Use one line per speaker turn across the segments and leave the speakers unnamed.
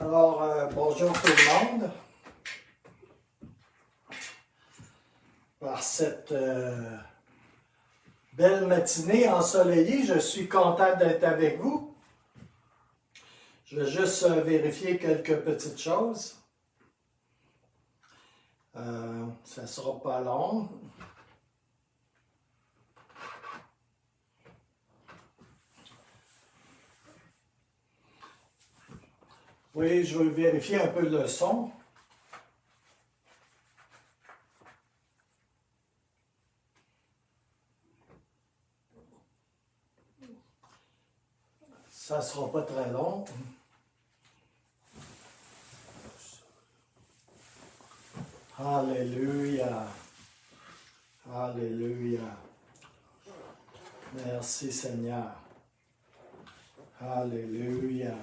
Alors, bonjour tout le monde. Par cette belle matinée ensoleillée, je suis content d'être avec vous. Je vais juste vérifier quelques petites choses. Ça ne sera pas long. Oui, je vais vérifier un peu le son. Ça ne sera pas très long. Alléluia. Alléluia. Merci Seigneur. Alléluia.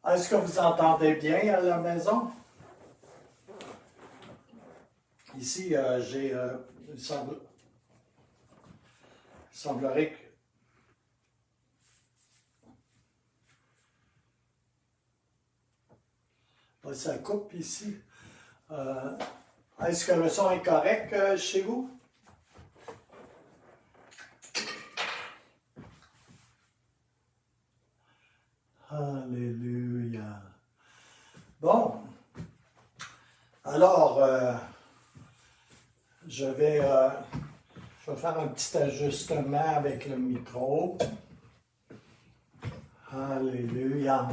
Est-ce que vous entendez bien à la maison? Ici, il semblerait que ça coupe ici. Est-ce que le son est correct chez vous? Alléluia. Bon. Alors, je vais faire un petit ajustement avec le micro. Alléluia.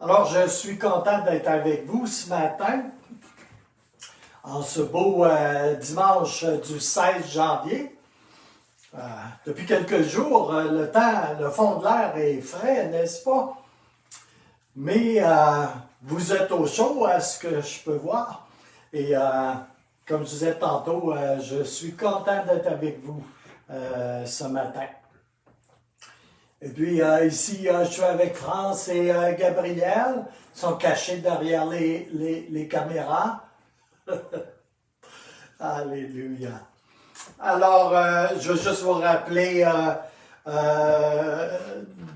Alors, je suis content d'être avec vous ce matin, en ce beau dimanche du 16 janvier. Depuis quelques jours, le fond de l'air est frais, n'est-ce pas? Mais vous êtes au chaud, à ce que je peux voir. Et comme je disais tantôt, je suis content d'être avec vous ce matin. Et puis ici, je suis avec France et Gabriel. Ils sont cachés derrière les caméras. Alléluia. Alors, je veux juste vous rappeler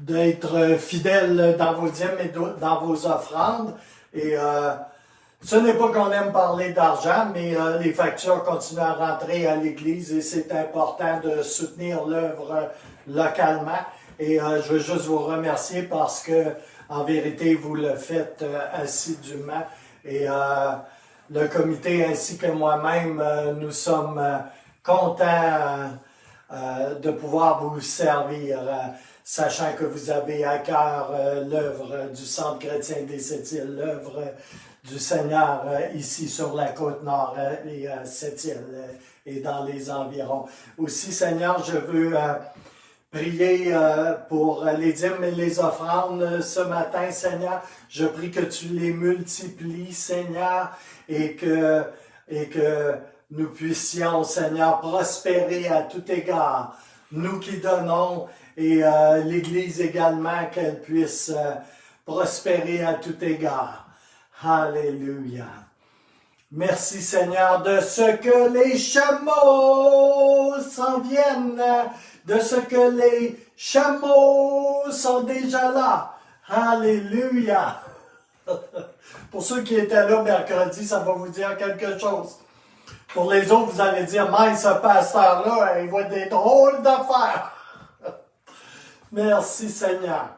d'être fidèle dans vos dîmes et dans vos offrandes. Et ce n'est pas qu'on aime parler d'argent, mais les factures continuent à rentrer à l'Église et c'est important de soutenir l'œuvre localement. Et je veux juste vous remercier parce que, en vérité, vous le faites assidûment. Et le comité ainsi que moi-même, nous sommes contents de pouvoir vous servir, sachant que vous avez à cœur l'œuvre du Centre chrétien des Sept-Îles, l'œuvre du Seigneur ici sur la côte nord et Sept-Îles et dans les environs. Aussi, Seigneur, je veux prier pour les dîmes et les offrandes ce matin, Seigneur. Je prie que tu les multiplies, Seigneur, et que nous puissions, Seigneur, prospérer à tout égard. Nous qui donnons et l'Église également, qu'elle puisse prospérer à tout égard. Alléluia. Merci, Seigneur, de ce que les chameaux s'en viennent, de ce que les chameaux sont déjà là. Alléluia. Pour ceux qui étaient là mercredi, ça va vous dire quelque chose. Pour les autres, vous allez dire, mais ce pasteur-là, il voit des drôles d'affaires. Merci Seigneur.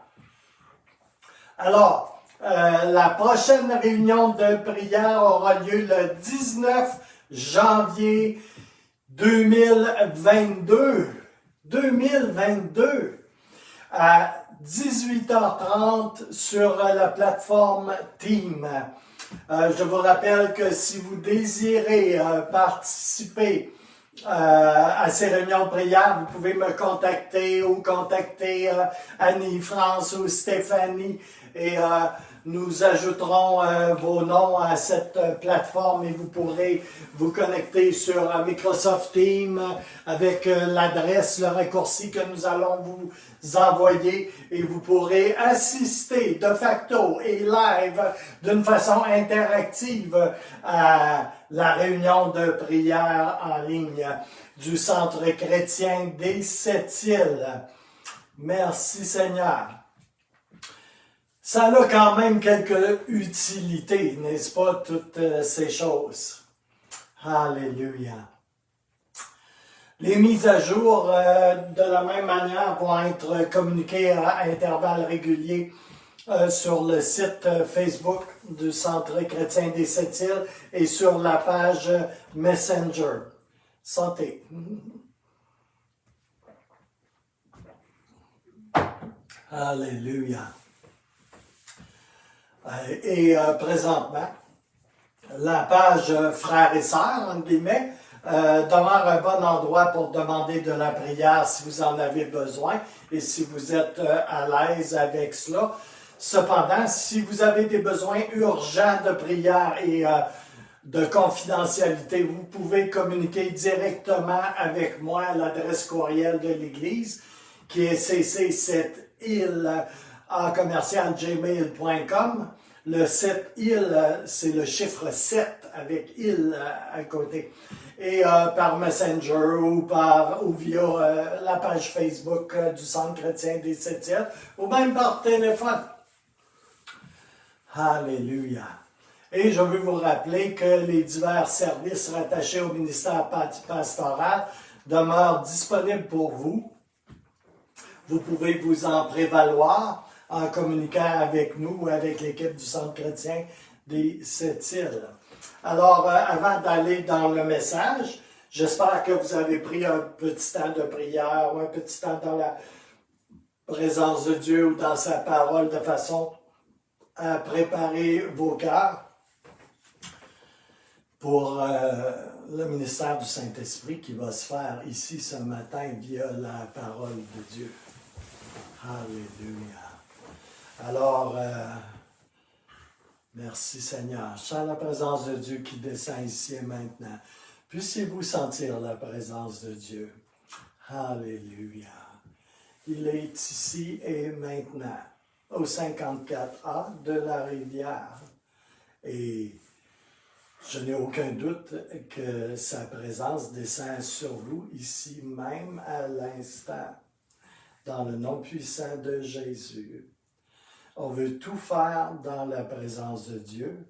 Alors, la prochaine réunion de prière aura lieu le 19 janvier 2022. 2022 à 18h30 sur la plateforme Team. Je vous rappelle que si vous désirez participer à ces réunions de prière, vous pouvez me contacter ou contacter Annie, France ou Stéphanie et nous ajouterons vos noms à cette plateforme et vous pourrez vous connecter sur Microsoft Teams avec l'adresse, le raccourci que nous allons vous envoyer et vous pourrez assister de facto et live d'une façon interactive à la réunion de prière en ligne du Centre chrétien des Sept-Îles. Merci Seigneur. Ça a quand même quelques utilités, n'est-ce pas, toutes ces choses. Alléluia. Les mises à jour, de la même manière, vont être communiquées à intervalles réguliers sur le site Facebook du Centre chrétien des Sept-Îles et sur la page Messenger. Santé. Alléluia. Et présentement, la page frères et sœurs, entre guillemets, demeure un bon endroit pour demander de la prière si vous en avez besoin et si vous êtes à l'aise avec cela. Cependant, si vous avez des besoins urgents de prière et de confidentialité, vous pouvez communiquer directement avec moi à l'adresse courriel de l'Église qui est cc7il@gmail.com. Le 7il, c'est le chiffre 7 avec il à côté. Et par Messenger ou via la page Facebook du Centre chrétien des Sept-Îles ou même par téléphone. Alléluia. Et je veux vous rappeler que les divers services rattachés au ministère pastoral demeurent disponibles pour vous. Vous pouvez vous en prévaloir en communiquant avec nous ou avec l'équipe du Centre chrétien des Sept-Îles. Alors, avant d'aller dans le message, j'espère que vous avez pris un petit temps de prière ou un petit temps dans la présence de Dieu ou dans sa parole de façon à préparer vos cœurs pour le ministère du Saint-Esprit qui va se faire ici ce matin via la parole de Dieu. Alléluia. Alors, merci Seigneur. Je sens la présence de Dieu qui descend ici et maintenant. Puissiez-vous sentir la présence de Dieu. Alléluia. Il est ici et maintenant, au 54A de la rivière. Et je n'ai aucun doute que sa présence descend sur vous ici même à l'instant. Dans le nom puissant de Jésus. On veut tout faire dans la présence de Dieu.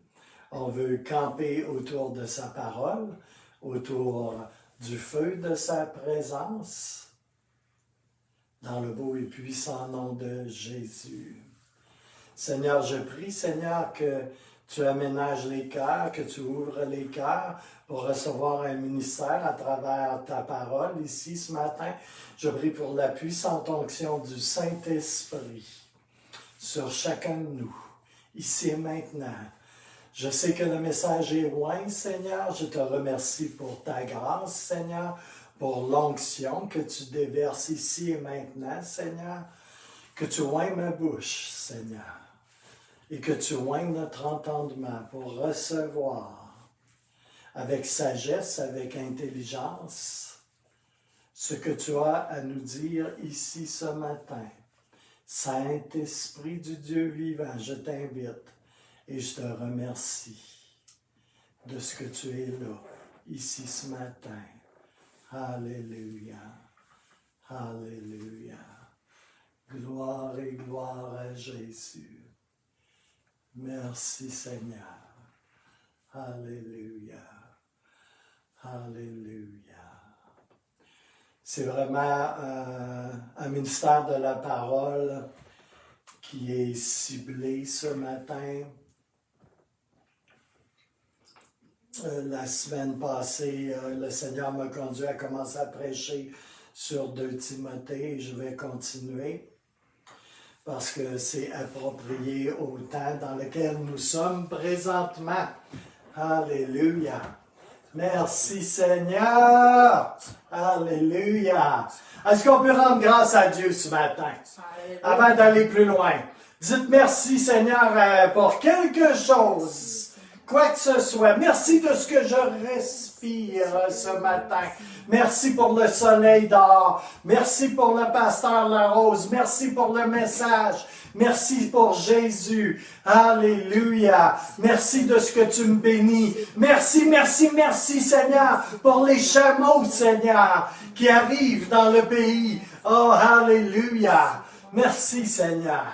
On veut camper autour de sa parole, autour du feu de sa présence, dans le beau et puissant nom de Jésus. Seigneur, je prie, Seigneur, que tu aménages les cœurs, que tu ouvres les cœurs pour recevoir un ministère à travers ta parole ici ce matin. Je prie pour la puissante onction du Saint-Esprit sur chacun de nous, ici et maintenant. Je sais que le message est loin, Seigneur. Je te remercie pour ta grâce, Seigneur, pour l'onction que tu déverses ici et maintenant, Seigneur. Que tu oignes ma bouche, Seigneur, et que tu oignes notre entendement pour recevoir avec sagesse, avec intelligence, ce que tu as à nous dire ici ce matin. Saint-Esprit du Dieu vivant, je t'invite et je te remercie de ce que tu es là, ici ce matin. Alléluia, alléluia. Gloire et gloire à Jésus. Merci Seigneur. Alléluia. Alléluia. C'est vraiment un ministère de la parole qui est ciblé ce matin. La semaine passée, le Seigneur m'a conduit à commencer à prêcher sur 2 Timothée et je vais continuer parce que c'est approprié au temps dans lequel nous sommes présentement. Alléluia. Merci Seigneur. Alléluia. Est-ce qu'on peut rendre grâce à Dieu ce matin? Avant d'aller plus loin. Dites merci Seigneur pour quelque chose. Quoi que ce soit. Merci de ce que je respire ce matin. Merci pour le soleil dehors. Merci pour le pasteur Larose. Merci pour le message. Merci pour Jésus. Alléluia. Merci de ce que tu me bénis. Merci, merci, merci Seigneur pour les chameaux, Seigneur, qui arrivent dans le pays. Oh, Alléluia. Merci, Seigneur.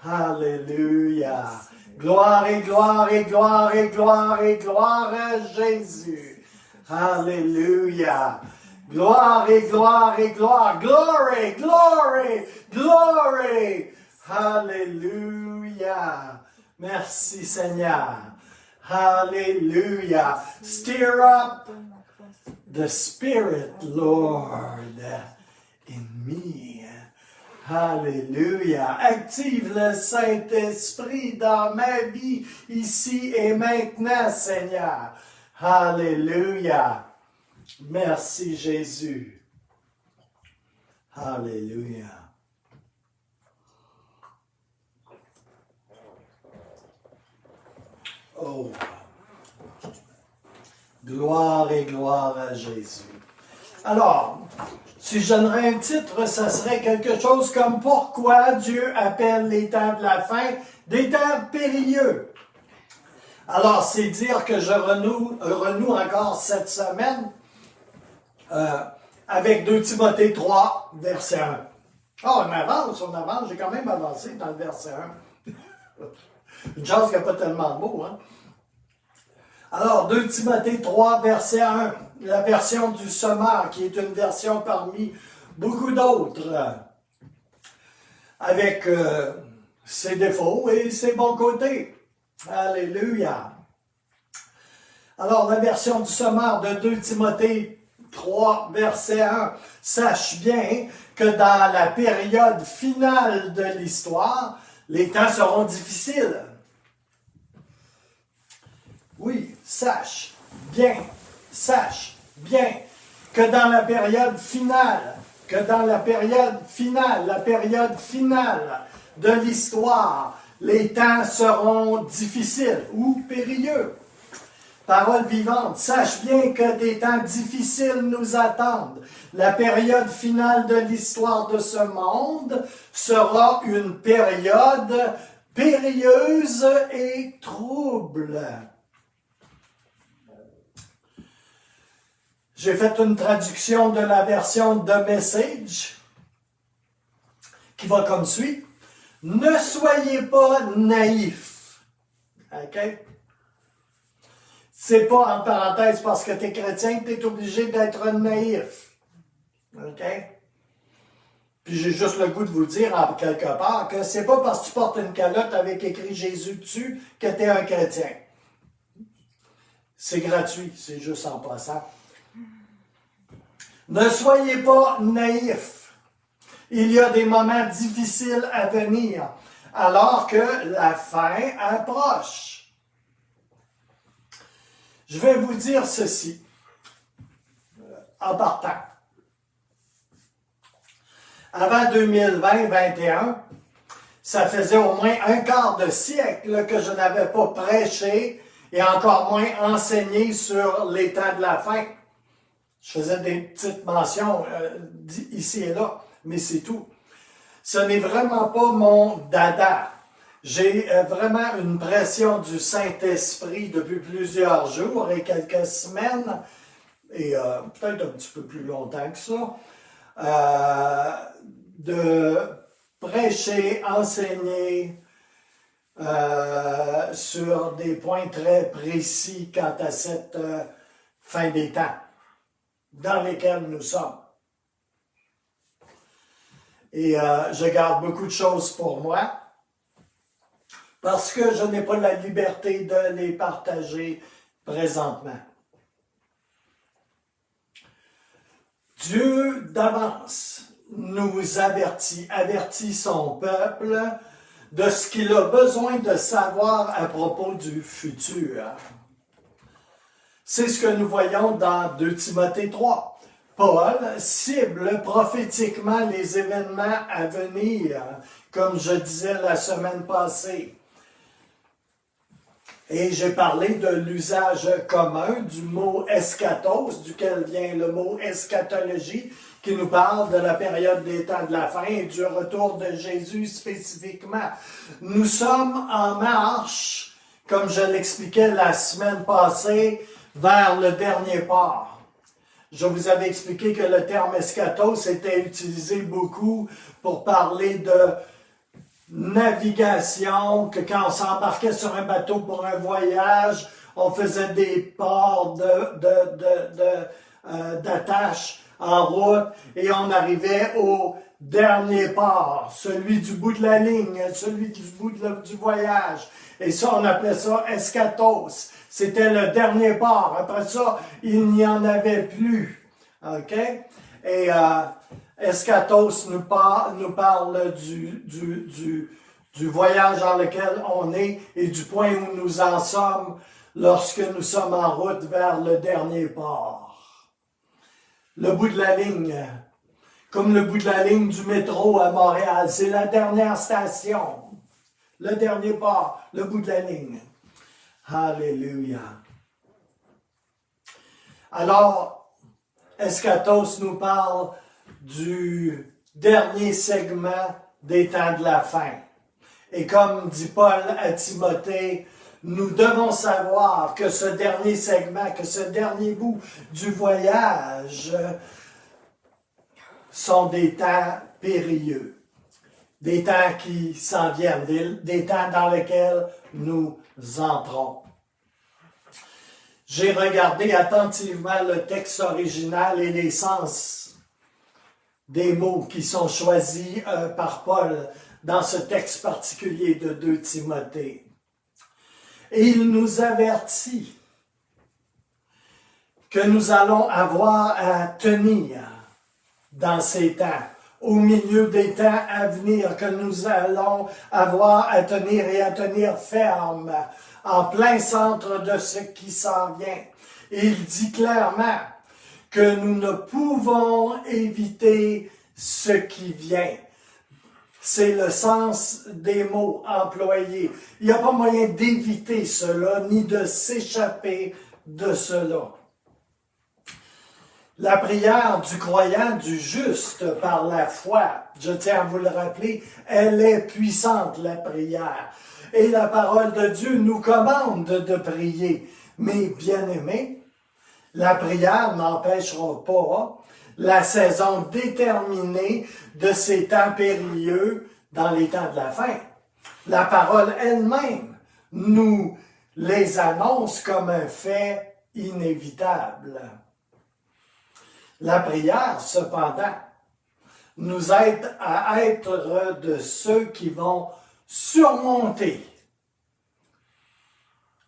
Alléluia. Gloire et gloire et gloire et gloire et gloire à Jésus. Alléluia. Gloire et gloire et gloire. Glory, glory, glory. Alléluia. Merci, Seigneur. Hallelujah. Stir up the Spirit, Lord, in me. Hallelujah. Active le Saint-Esprit dans ma vie, ici et maintenant, Seigneur. Hallelujah. Merci, Jésus. Hallelujah. Oh, gloire et gloire à Jésus. Alors, si je donnerais un titre, ça serait quelque chose comme « Pourquoi Dieu appelle les temps de la fin des temps périlleux ». Alors, c'est dire que je renoue encore cette semaine avec 2 Timothée 3, verset 1. Oh, on avance, j'ai quand même avancé dans le verset 1. Une chance qu'il n'y a pas tellement de mots, hein? Alors, 2 Timothée 3, verset 1, la version du Sommeur, qui est une version parmi beaucoup d'autres, avec ses défauts et ses bons côtés. Alléluia. Alors, la version du Sommeur de 2 Timothée 3, verset 1, sache bien que dans la période finale de l'histoire, les temps seront difficiles. Oui, sache bien que dans la période finale, la période finale de l'histoire, les temps seront difficiles ou périlleux. Parole vivante, sache bien que des temps difficiles nous attendent. La période finale de l'histoire de ce monde sera une période périlleuse et trouble. J'ai fait une traduction de la version The Message qui va comme suit. Ne soyez pas naïfs. OK? C'est pas en parenthèse parce que tu es chrétien que tu es obligé d'être naïf. OK? Puis j'ai juste le goût de vous dire en quelque part que c'est pas parce que tu portes une calotte avec écrit Jésus dessus que tu es un chrétien. C'est gratuit, c'est juste en passant. Ne soyez pas naïfs. Il y a des moments difficiles à venir, alors que la fin approche. Je vais vous dire ceci, en partant. Avant 2020-21, ça faisait au moins un quart de siècle que je n'avais pas prêché et encore moins enseigné sur les temps de la fin. Je faisais des petites mentions ici et là, mais c'est tout. Ce n'est vraiment pas mon dada. J'ai vraiment une pression du Saint-Esprit depuis plusieurs jours et quelques semaines, et peut-être un petit peu plus longtemps que ça, de prêcher, enseigner sur des points très précis quant à cette fin des temps dans lesquels nous sommes. Et je garde beaucoup de choses pour moi parce que je n'ai pas la liberté de les partager présentement. Dieu d'avance nous avertit son peuple de ce qu'il a besoin de savoir à propos du futur. C'est ce que nous voyons dans 2 Timothée 3. Paul cible prophétiquement les événements à venir, comme je disais la semaine passée. Et j'ai parlé de l'usage commun du mot eschatos, duquel vient le mot eschatologie, qui nous parle de la période des temps de la fin et du retour de Jésus spécifiquement. Nous sommes en marche, comme je l'expliquais la semaine passée, vers le dernier port. Je vous avais expliqué que le terme eschatos était utilisé beaucoup pour parler de navigation, que quand on s'embarquait sur un bateau pour un voyage, on faisait des ports d'attache en route et on arrivait au dernier port, celui du bout de la ligne, celui du bout du voyage. Et ça, on appelait ça eschatos. C'était le dernier port. Après ça, il n'y en avait plus. OK? Et eschatos nous parle du voyage dans lequel on est et du point où nous en sommes lorsque nous sommes en route vers le dernier port. Le bout de la ligne, comme le bout de la ligne du métro à Montréal, c'est la dernière station, le dernier port, le bout de la ligne. Alléluia. Alors, eschatos nous parle du dernier segment des temps de la fin. Et comme dit Paul à Timothée, nous devons savoir que ce dernier segment, que ce dernier bout du voyage sont des temps périlleux, des temps qui s'en viennent, des temps dans lesquels nous entrons. J'ai regardé attentivement le texte original et les sens des mots qui sont choisis par Paul dans ce texte particulier de 2 Timothée. Et il nous avertit que nous allons avoir à tenir dans ces temps, au milieu des temps à venir, que nous allons avoir à tenir et à tenir ferme, en plein centre de ce qui s'en vient. Et il dit clairement que nous ne pouvons éviter ce qui vient. C'est le sens des mots employés. Il n'y a pas moyen d'éviter cela, ni de s'échapper de cela. La prière du croyant, du juste par la foi, je tiens à vous le rappeler, elle est puissante, la prière. Et la parole de Dieu nous commande de prier. Mais bien aimés, la prière n'empêchera pas la saison déterminée de ces temps périlleux dans les temps de la fin. La parole elle-même nous les annonce comme un fait inévitable. La prière, cependant, nous aide à être de ceux qui vont surmonter,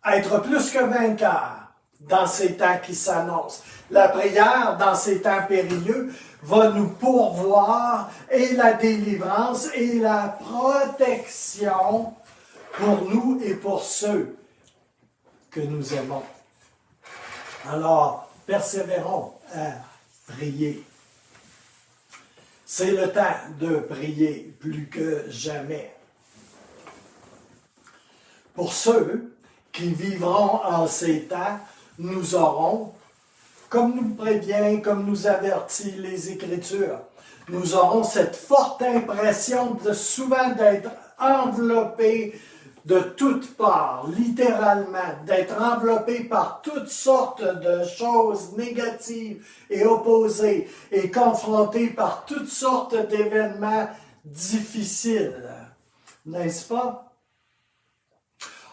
être plus que vainqueurs dans ces temps qui s'annoncent. La prière, dans ces temps périlleux, va nous pourvoir et la délivrance et la protection pour nous et pour ceux que nous aimons. Alors, persévérons à prier. C'est le temps de prier plus que jamais. Pour ceux qui vivront en ces temps, nous aurons, comme nous prévient, comme nous avertit les Écritures, nous aurons cette forte impression de souvent d'être enveloppés de toutes parts, littéralement, d'être enveloppés par toutes sortes de choses négatives et opposées et confrontés par toutes sortes d'événements difficiles. N'est-ce pas?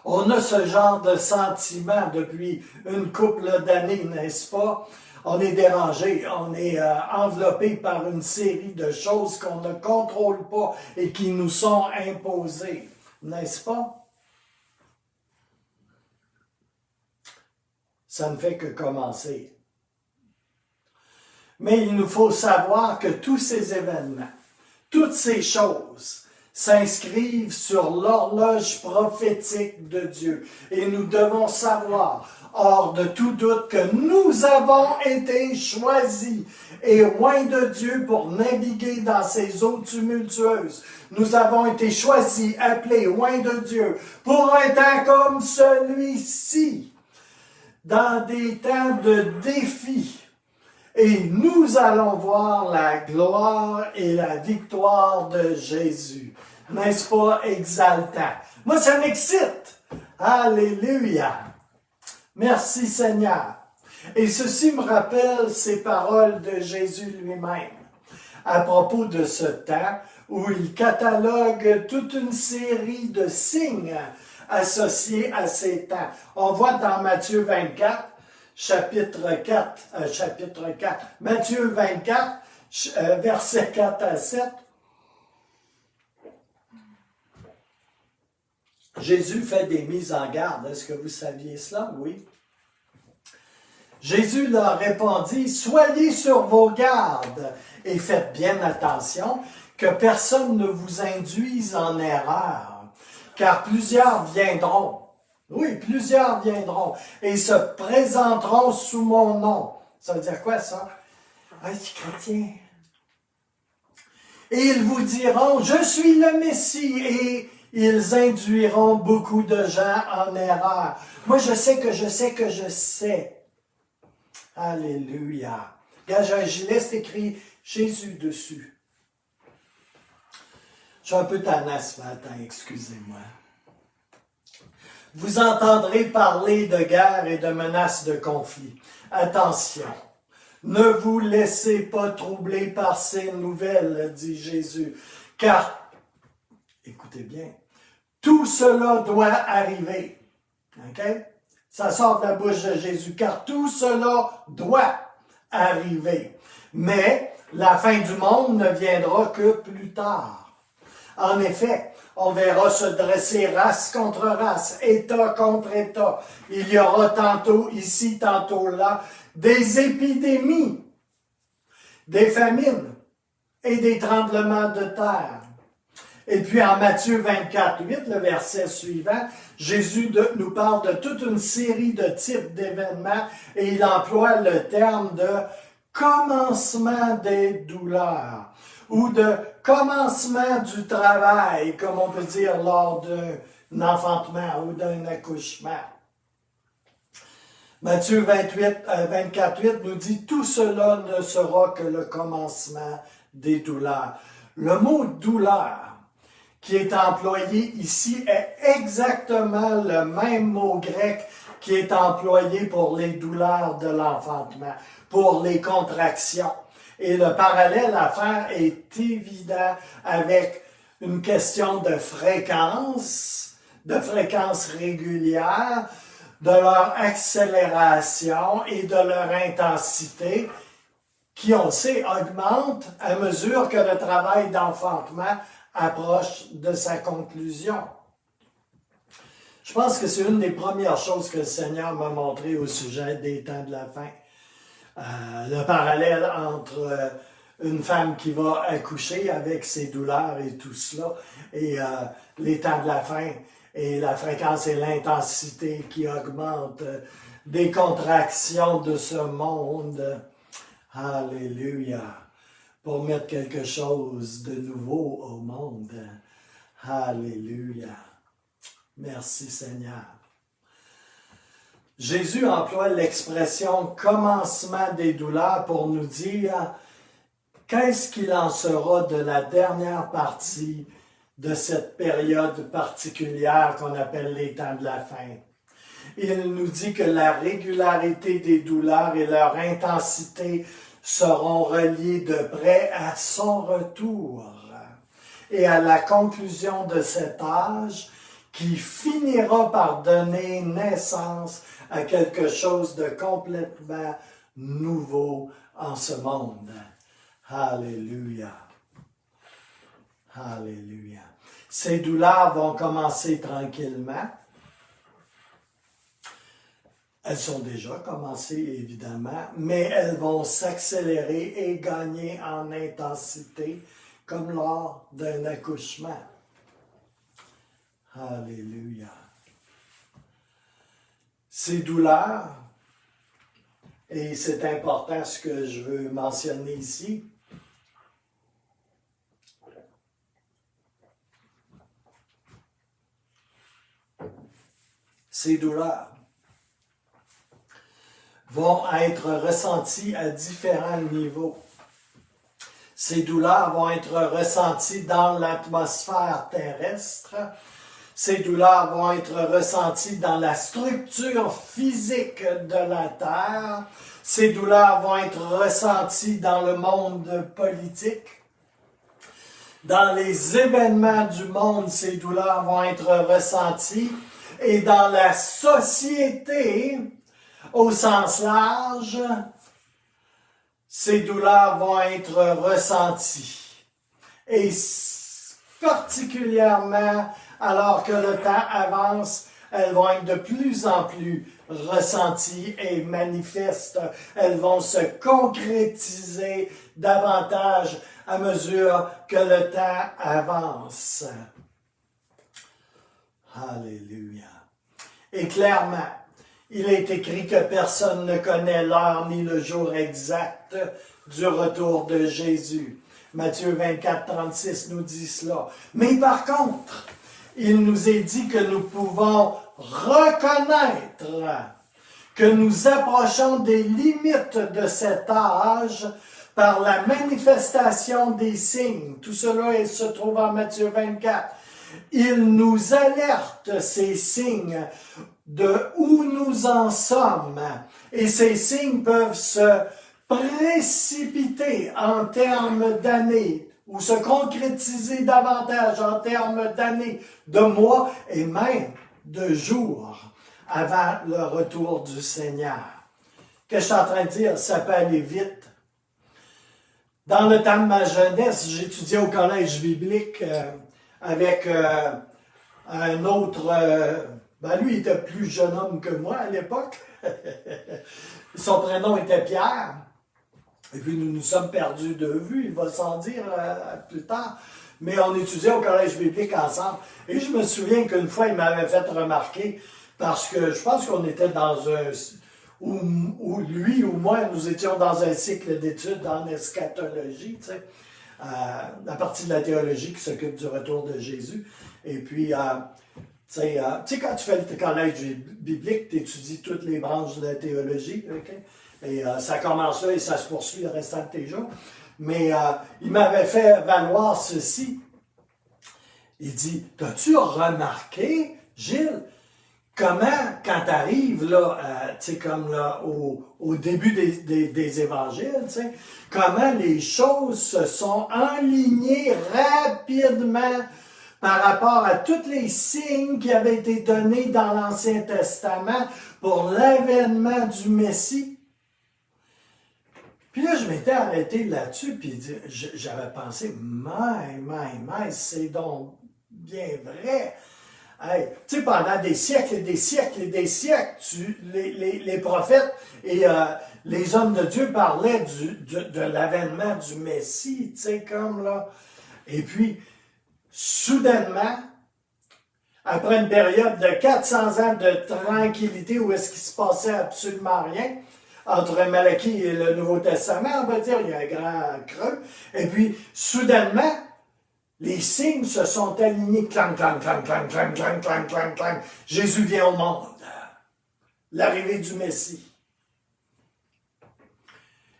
On a ce genre de sentiment depuis une couple d'années, n'est-ce pas? On est dérangé, on est enveloppé par une série de choses qu'on ne contrôle pas et qui nous sont imposées, n'est-ce pas? Ça ne fait que commencer. Mais il nous faut savoir que tous ces événements, toutes ces choses, s'inscrivent sur l'horloge prophétique de Dieu. Et nous devons savoir, hors de tout doute, que nous avons été choisis et loin de Dieu pour naviguer dans ces eaux tumultueuses. Nous avons été choisis, appelés loin de Dieu pour un temps comme celui-ci, dans des temps de défi. Et nous allons voir la gloire et la victoire de Jésus. N'est-ce pas exaltant? Moi, ça m'excite. Alléluia. Merci Seigneur. Et ceci me rappelle ces paroles de Jésus lui-même à propos de ce temps où il catalogue toute une série de signes associés à ces temps. On voit dans Matthieu 24, chapitre 4, Matthieu 24, versets 4 à 7. Jésus fait des mises en garde. Est-ce que vous saviez cela? Oui. Jésus leur répondit, « Soyez sur vos gardes et faites bien attention que personne ne vous induise en erreur, car plusieurs viendront. » Oui, plusieurs viendront et se présenteront sous mon nom. Ça veut dire quoi, ça? Ah, je suis chrétien. Et ils vous diront, « Je suis le Messie » et ils induiront beaucoup de gens en erreur. Moi, je sais que je sais que je sais. Alléluia. Regarde, j'ai un gilet, c'est écrit Jésus dessus. Je suis un peu tannant ce matin, excusez-moi. Vous entendrez parler de guerre et de menaces de conflit. Attention, ne vous laissez pas troubler par ces nouvelles, dit Jésus, car, écoutez bien, tout cela doit arriver. OK? Ça sort de la bouche de Jésus, car tout cela doit arriver. Mais la fin du monde ne viendra que plus tard. En effet, on verra se dresser race contre race, État contre État. Il y aura tantôt ici, tantôt là, des épidémies, des famines et des tremblements de terre. Et puis en Matthieu 24, 8, le verset suivant, Jésus nous parle de toute une série de types d'événements et il emploie le terme de commencement des douleurs ou de commencement du travail, comme on peut dire lors d'un enfantement ou d'un accouchement. Matthieu 24, 8 nous dit « Tout cela ne sera que le commencement des douleurs ». Le mot « douleur » qui est employé ici est exactement le même mot grec qui est employé pour les douleurs de l'enfantement, pour les contractions. Et le parallèle à faire est évident avec une question de fréquence régulière, de leur accélération et de leur intensité, qui, on sait, augmente à mesure que le travail d'enfantement approche de sa conclusion. Je pense que c'est une des premières choses que le Seigneur m'a montré au sujet des temps de la fin. Le parallèle entre une femme qui va accoucher avec ses douleurs et tout cela, et les temps de la fin, et la fréquence et l'intensité qui augmentent des contractions de ce monde. Alléluia. Pour mettre quelque chose de nouveau au monde. Alléluia. Merci Seigneur. Jésus emploie l'expression « commencement des douleurs » pour nous dire qu'est-ce qu'il en sera de la dernière partie de cette période particulière qu'on appelle les temps de la fin. Il nous dit que la régularité des douleurs et leur intensité seront reliés de près à son retour et à la conclusion de cet âge qui finira par donner naissance à quelque chose de complètement nouveau en ce monde. Alléluia. Alléluia. Ces douleurs vont commencer tranquillement. Elles sont déjà commencées, évidemment, mais elles vont s'accélérer et gagner en intensité, comme lors d'un accouchement. Alléluia. Ces douleurs, et c'est important ce que je veux mentionner ici, ces douleurs vont être ressenties à différents niveaux. Ces douleurs vont être ressenties dans l'atmosphère terrestre. Ces douleurs vont être ressenties dans la structure physique de la terre. Ces douleurs vont être ressenties dans le monde politique. Dans les événements du monde, ces douleurs vont être ressenties. Et dans la société, au sens large, ces douleurs vont être ressenties. Et particulièrement, alors que le temps avance, elles vont être de plus en plus ressenties et manifestes. Elles vont se concrétiser davantage à mesure que le temps avance. Alléluia. Et clairement, il est écrit que personne ne connaît l'heure ni le jour exact du retour de Jésus. Matthieu 24, 36 nous dit cela. Mais par contre, il nous est dit que nous pouvons reconnaître que nous approchons des limites de cet âge par la manifestation des signes. Tout cela se trouve en Matthieu 24. Il nous alerte, ces signes, de où nous en sommes. Et ces signes peuvent se précipiter en termes d'années, ou se concrétiser davantage en termes d'années, de mois et même de jours avant le retour du Seigneur. Qu'est-ce que je suis en train de dire? Ça peut aller vite. Dans le temps de ma jeunesse, j'étudiais au collège biblique avec un autre... lui, il était plus jeune homme que moi à l'époque. Son prénom était Pierre. Et puis, nous nous sommes perdus de vue, il va s'en dire plus tard. Mais on étudiait au collège biblique ensemble. Et je me souviens qu'une fois, il m'avait fait remarquer, parce que je pense qu'on était dans un... Où lui ou moi, nous étions dans un cycle d'études en eschatologie, tu sais, la partie de la théologie qui s'occupe du retour de Jésus. Et puis, tu sais, quand tu fais le collège biblique, tu étudies toutes les branches de la théologie, ok? Et ça commence là et ça se poursuit le restant de tes jours. Mais il m'avait fait valoir ceci. Il dit, t'as-tu remarqué, Gilles, comment, quand tu arrives là, tu sais, comme là, au début des évangiles, tu sais, comment les choses se sont enlignées rapidement par rapport à tous les signes qui avaient été donnés dans l'Ancien Testament pour l'avènement du Messie. Puis là, je m'étais arrêté là-dessus, puis j'avais pensé, c'est donc bien vrai. Hey, tu sais, pendant des siècles et des siècles et des siècles, les prophètes et les hommes de Dieu parlaient de l'avènement du Messie, tu sais, comme là. Et puis, soudainement, après une période de 400 ans de tranquillité où est-ce qu'il se passait absolument rien, entre Malachie et le Nouveau Testament, on va dire, il y a un grand creux. Et puis, soudainement, les signes se sont alignés. Clang, clang, clang, clang, clang, clang, clang, clang, clang. Jésus vient au monde. L'arrivée du Messie.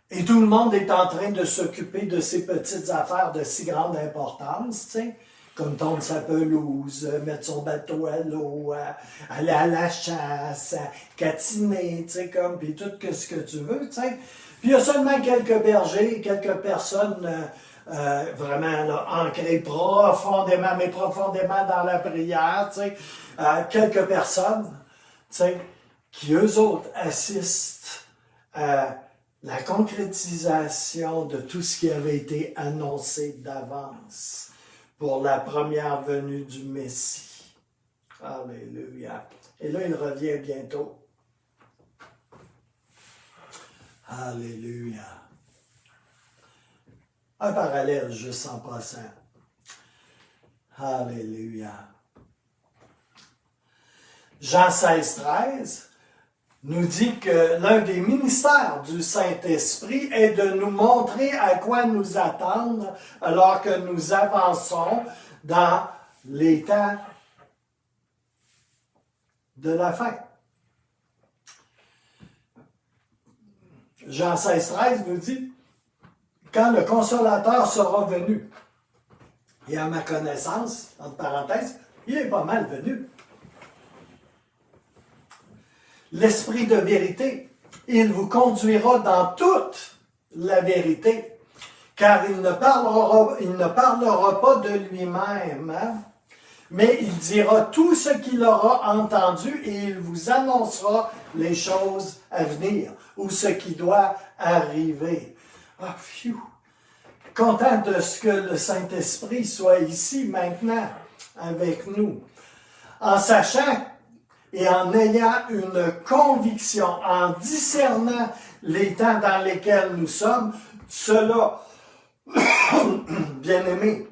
Et tout le monde est en train de s'occuper de ces petites affaires de si grande importance, tu sais. Comme tondre sa pelouse, mettre son bateau à l'eau, aller à la chasse, catiner, tu sais, comme, puis tout ce que tu veux, tu sais. Puis il y a seulement quelques bergers, quelques personnes vraiment là, ancrées profondément, mais profondément dans la prière, tu sais. Quelques personnes, tu sais, qui eux autres assistent à la concrétisation de tout ce qui avait été annoncé d'avance pour la première venue du Messie. Alléluia. Et là, il revient bientôt. Alléluia. Un parallèle juste en passant. Alléluia. Jean 16, 13 nous dit que l'un des ministères du Saint-Esprit est de nous montrer à quoi nous attendre alors que nous avançons dans les temps de la fin. Jean 16, 13 nous dit, quand le Consolateur sera venu, et à ma connaissance, entre parenthèses, Il est pas mal venu. L'Esprit de vérité, il vous conduira dans toute la vérité, car il ne parlera pas de lui-même, hein, mais il dira tout ce qu'il aura entendu et il vous annoncera les choses à venir ou ce qui doit arriver. Ah, phew! Content de ce que le Saint-Esprit soit ici maintenant avec nous, en sachant et en ayant une conviction, en discernant les temps dans lesquels nous sommes, cela, bien-aimés,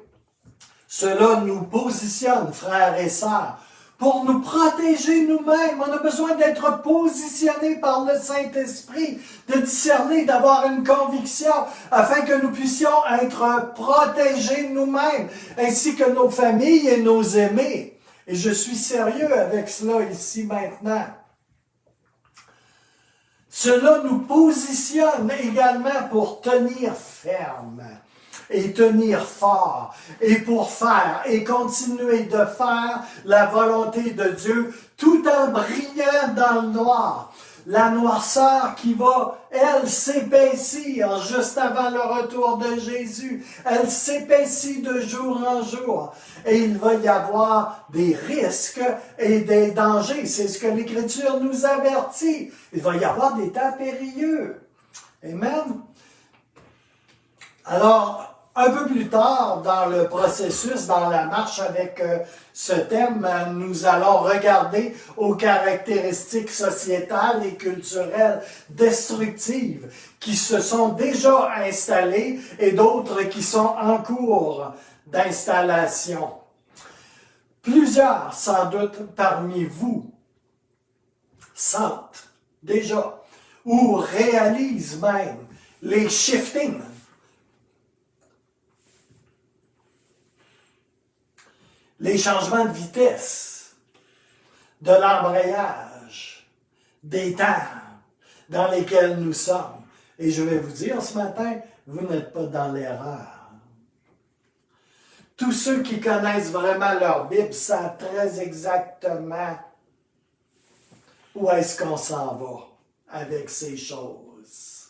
cela nous positionne, frères et sœurs, pour nous protéger nous-mêmes. On a besoin d'être positionnés par le Saint-Esprit, de discerner, d'avoir une conviction, afin que nous puissions être protégés nous-mêmes, ainsi que nos familles et nos aimés. Et je suis sérieux avec cela ici maintenant. Cela nous positionne également pour tenir ferme et tenir fort et pour faire et continuer de faire la volonté de Dieu tout en brillant dans le noir. La noirceur qui va, elle, s'épaissir juste avant le retour de Jésus. Elle s'épaissit de jour en jour. Et il va y avoir des risques et des dangers. C'est ce que l'Écriture nous avertit. Il va y avoir des temps périlleux. Amen. Alors, un peu plus tard dans le processus, dans la marche avec ce thème, nous allons regarder aux caractéristiques sociétales et culturelles destructives qui se sont déjà installées et d'autres qui sont en cours d'installation. Plusieurs, sans doute, parmi vous, sentent déjà ou réalisent même les shiftings, les changements de vitesse, de l'embrayage, des temps dans lesquels nous sommes. Et je vais vous dire ce matin, vous n'êtes pas dans l'erreur. Tous ceux qui connaissent vraiment leur Bible savent très exactement où est-ce qu'on s'en va avec ces choses.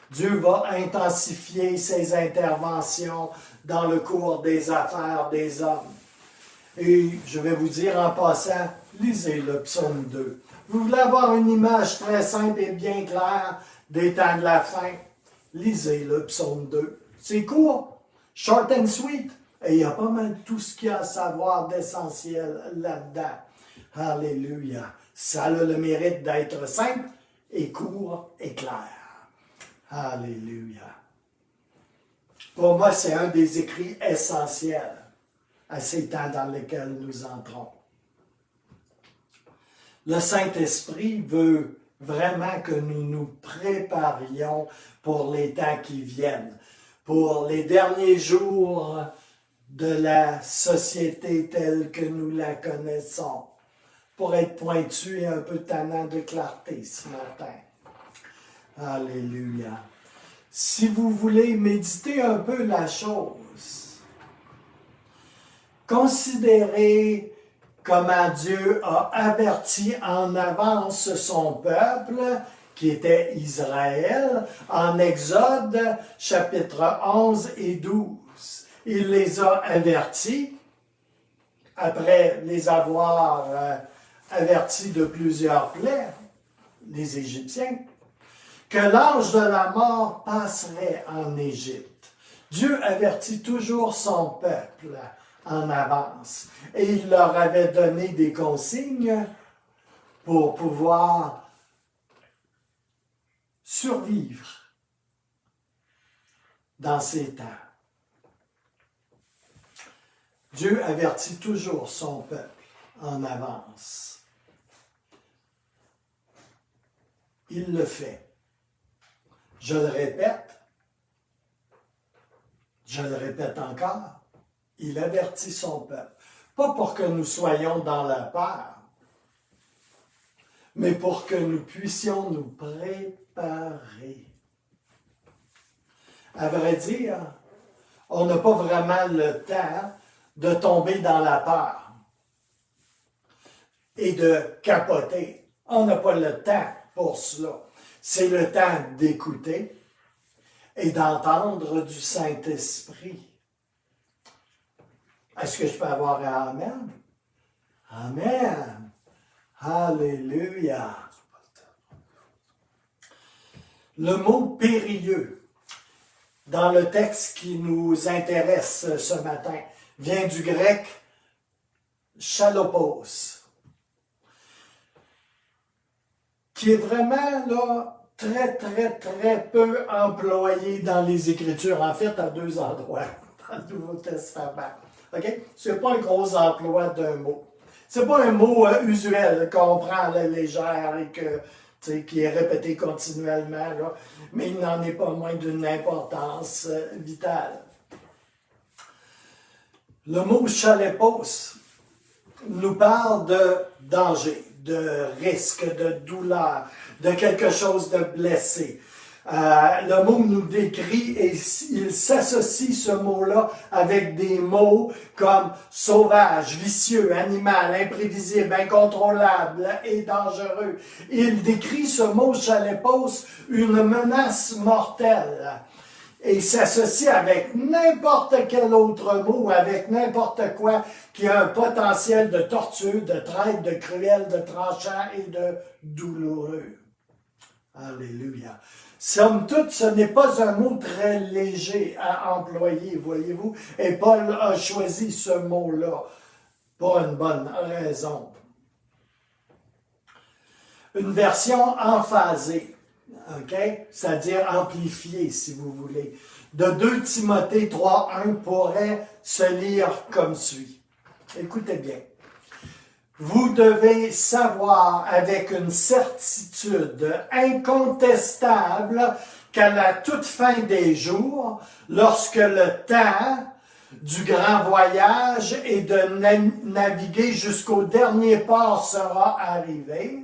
Dieu va intensifier ses interventions dans le cours des affaires des hommes. Et je vais vous dire en passant, lisez le psaume 2. Vous voulez avoir une image très simple et bien claire des temps de la fin? Lisez le psaume 2. C'est court, short and sweet, et il y a pas mal tout ce qu'il y a à savoir d'essentiel là-dedans. Alléluia. Ça a le mérite d'être simple et court et clair. Alléluia. Pour moi, c'est un des écrits essentiels à ces temps dans lesquels nous entrons. Le Saint-Esprit veut vraiment que nous nous préparions pour les temps qui viennent, pour les derniers jours de la société telle que nous la connaissons, pour être pointu et un peu tannant de clarté ce matin. Alléluia. Si vous voulez méditer un peu la chose, considérez comment Dieu a averti en avance son peuple, qui était Israël, en Exode, chapitre 11 et 12. Il les a avertis, après les avoir avertis de plusieurs plaies, les Égyptiens, que l'ange de la mort passerait en Égypte. Dieu avertit toujours son peuple en avance. Et il leur avait donné des consignes pour pouvoir survivre dans ces temps. Dieu avertit toujours son peuple en avance. Il le fait. Je le répète encore, il avertit son peuple. Pas pour que nous soyons dans la peur, mais pour que nous puissions nous préparer. À vrai dire, on n'a pas vraiment le temps de tomber dans la peur et de capoter. On n'a pas le temps pour cela. C'est le temps d'écouter et d'entendre du Saint-Esprit. Est-ce que je peux avoir un Amen? Amen. Alléluia. Le mot périlleux, dans le texte qui nous intéresse ce matin, vient du grec chalopos, qui est vraiment là très peu employé dans les Écritures, en fait à deux endroits dans le Nouveau Testament. Okay? Ce n'est pas un gros emploi d'un mot. Ce n'est pas un mot usuel qu'on prend à la légère et qui est répété continuellement, là, mais il n'en est pas moins d'une importance vitale. Le mot chalepos nous parle de danger, de risque, de douleur, de quelque chose de blessé. Le mot nous décrit et il s'associe ce mot-là avec des mots comme sauvage, vicieux, animal, imprévisible, incontrôlable et dangereux. Il décrit ce mot chalepos, une menace mortelle. Et s'associe avec n'importe quel autre mot, avec n'importe quoi qui a un potentiel de torture, de traite, de cruel, de tranchant et de douloureux. Alléluia. Somme toute, ce n'est pas un mot très léger à employer, voyez-vous, et Paul a choisi ce mot-là pour une bonne raison. Une version emphasée, c'est-à-dire amplifiée, si vous voulez, de 2 Timothée 3:1 pourrait se lire comme suit. Écoutez bien. Vous devez savoir avec une certitude incontestable qu'à la toute fin des jours, lorsque le temps du grand voyage et de naviguer jusqu'au dernier port sera arrivé,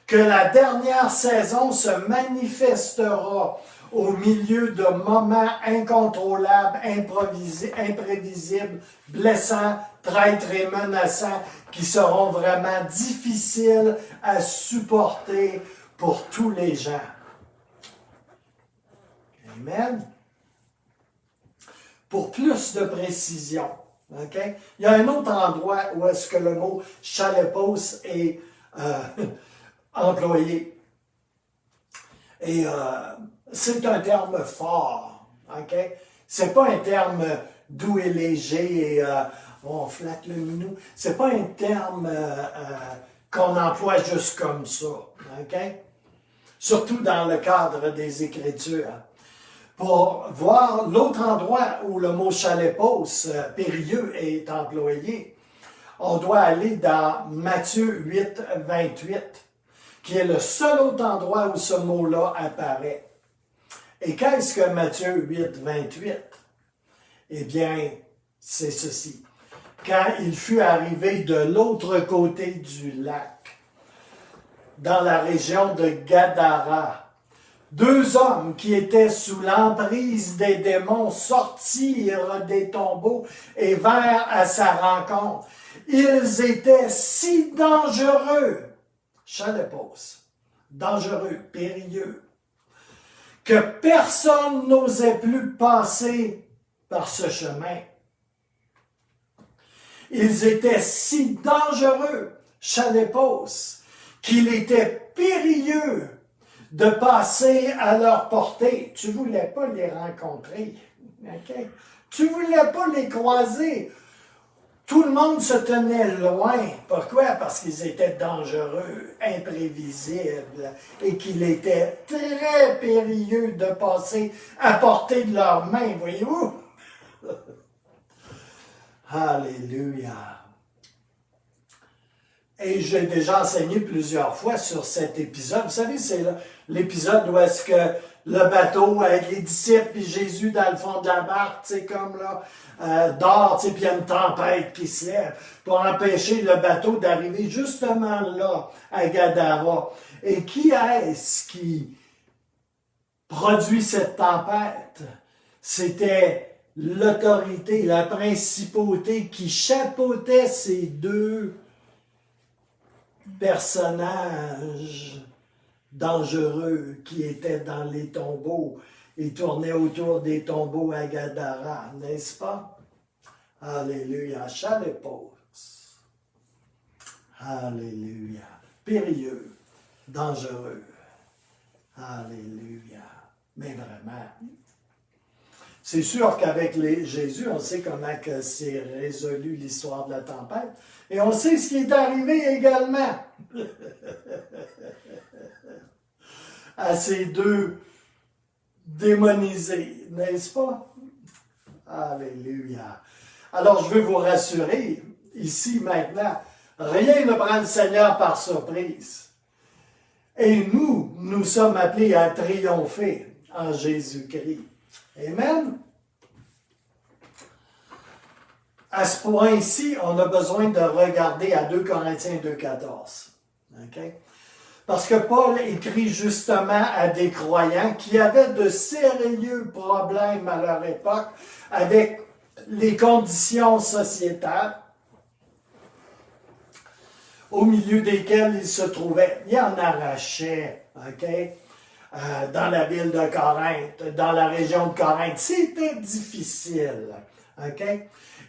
que la dernière saison se manifestera au milieu de moments incontrôlables, imprévisibles, blessants, traîtres et menaçants qui seront vraiment difficiles à supporter pour tous les gens. Amen. Pour plus de précision, il y a un autre endroit où est-ce que le mot chalepos est employé. Et c'est un terme fort. C'est pas un terme doux et léger et on flatte le minou. C'est pas un terme qu'on emploie juste comme ça. Surtout dans le cadre des Écritures. Pour voir l'autre endroit où le mot chalepos, périlleux, est employé, on doit aller dans Matthieu 8:28, qui est le seul autre endroit où ce mot-là apparaît. Et qu'est-ce que Matthieu 8:28? Eh bien, c'est ceci. Quand il fut arrivé de l'autre côté du lac, dans la région de Gadara, 2 hommes qui étaient sous l'emprise des démons sortirent des tombeaux et vinrent à sa rencontre. Ils étaient si dangereux, chalepos, dangereux, périlleux, que personne n'osait plus passer par ce chemin. Ils étaient si dangereux, chalepos, qu'il était périlleux de passer à leur portée. Tu ne voulais pas les rencontrer. Tu ne voulais pas les croiser. Tout le monde se tenait loin. Pourquoi? Parce qu'ils étaient dangereux, imprévisibles et qu'il était très périlleux de passer à portée de leurs mains. Voyez-vous? Alléluia. Et j'ai déjà enseigné plusieurs fois sur cet épisode. Vous savez, c'est l'épisode où est-ce que le bateau avec les disciples et Jésus dans le fond de la barque, comme là, dort, puis il y a une tempête qui se lève pour empêcher le bateau d'arriver justement là, à Gadara. Et qui est-ce qui produit cette tempête? C'était l'autorité, la principauté qui chapeautait ces deux personnages dangereux qui étaient dans les tombeaux et tournaient autour des tombeaux à Gadara, n'est-ce pas? Alléluia, Chalépos. Alléluia, périlleux, dangereux. Alléluia, mais vraiment. C'est sûr qu'avec Jésus, on sait comment que c'est résolu l'histoire de la tempête. Et on sait ce qui est arrivé également à ces deux démonisés, n'est-ce pas? Alléluia. Alors, je veux vous rassurer, ici, maintenant, rien ne prend le Seigneur par surprise. Et nous sommes appelés à triompher en Jésus-Christ. Amen. À ce point-ci, on a besoin de regarder à 2 Corinthiens 2,14. Okay? Parce que Paul écrit justement à des croyants qui avaient de sérieux problèmes à leur époque avec les conditions sociétales au milieu desquelles ils se trouvaient. Ils en arrachaient, dans la ville de Corinthe, dans la région de Corinthe. C'était difficile.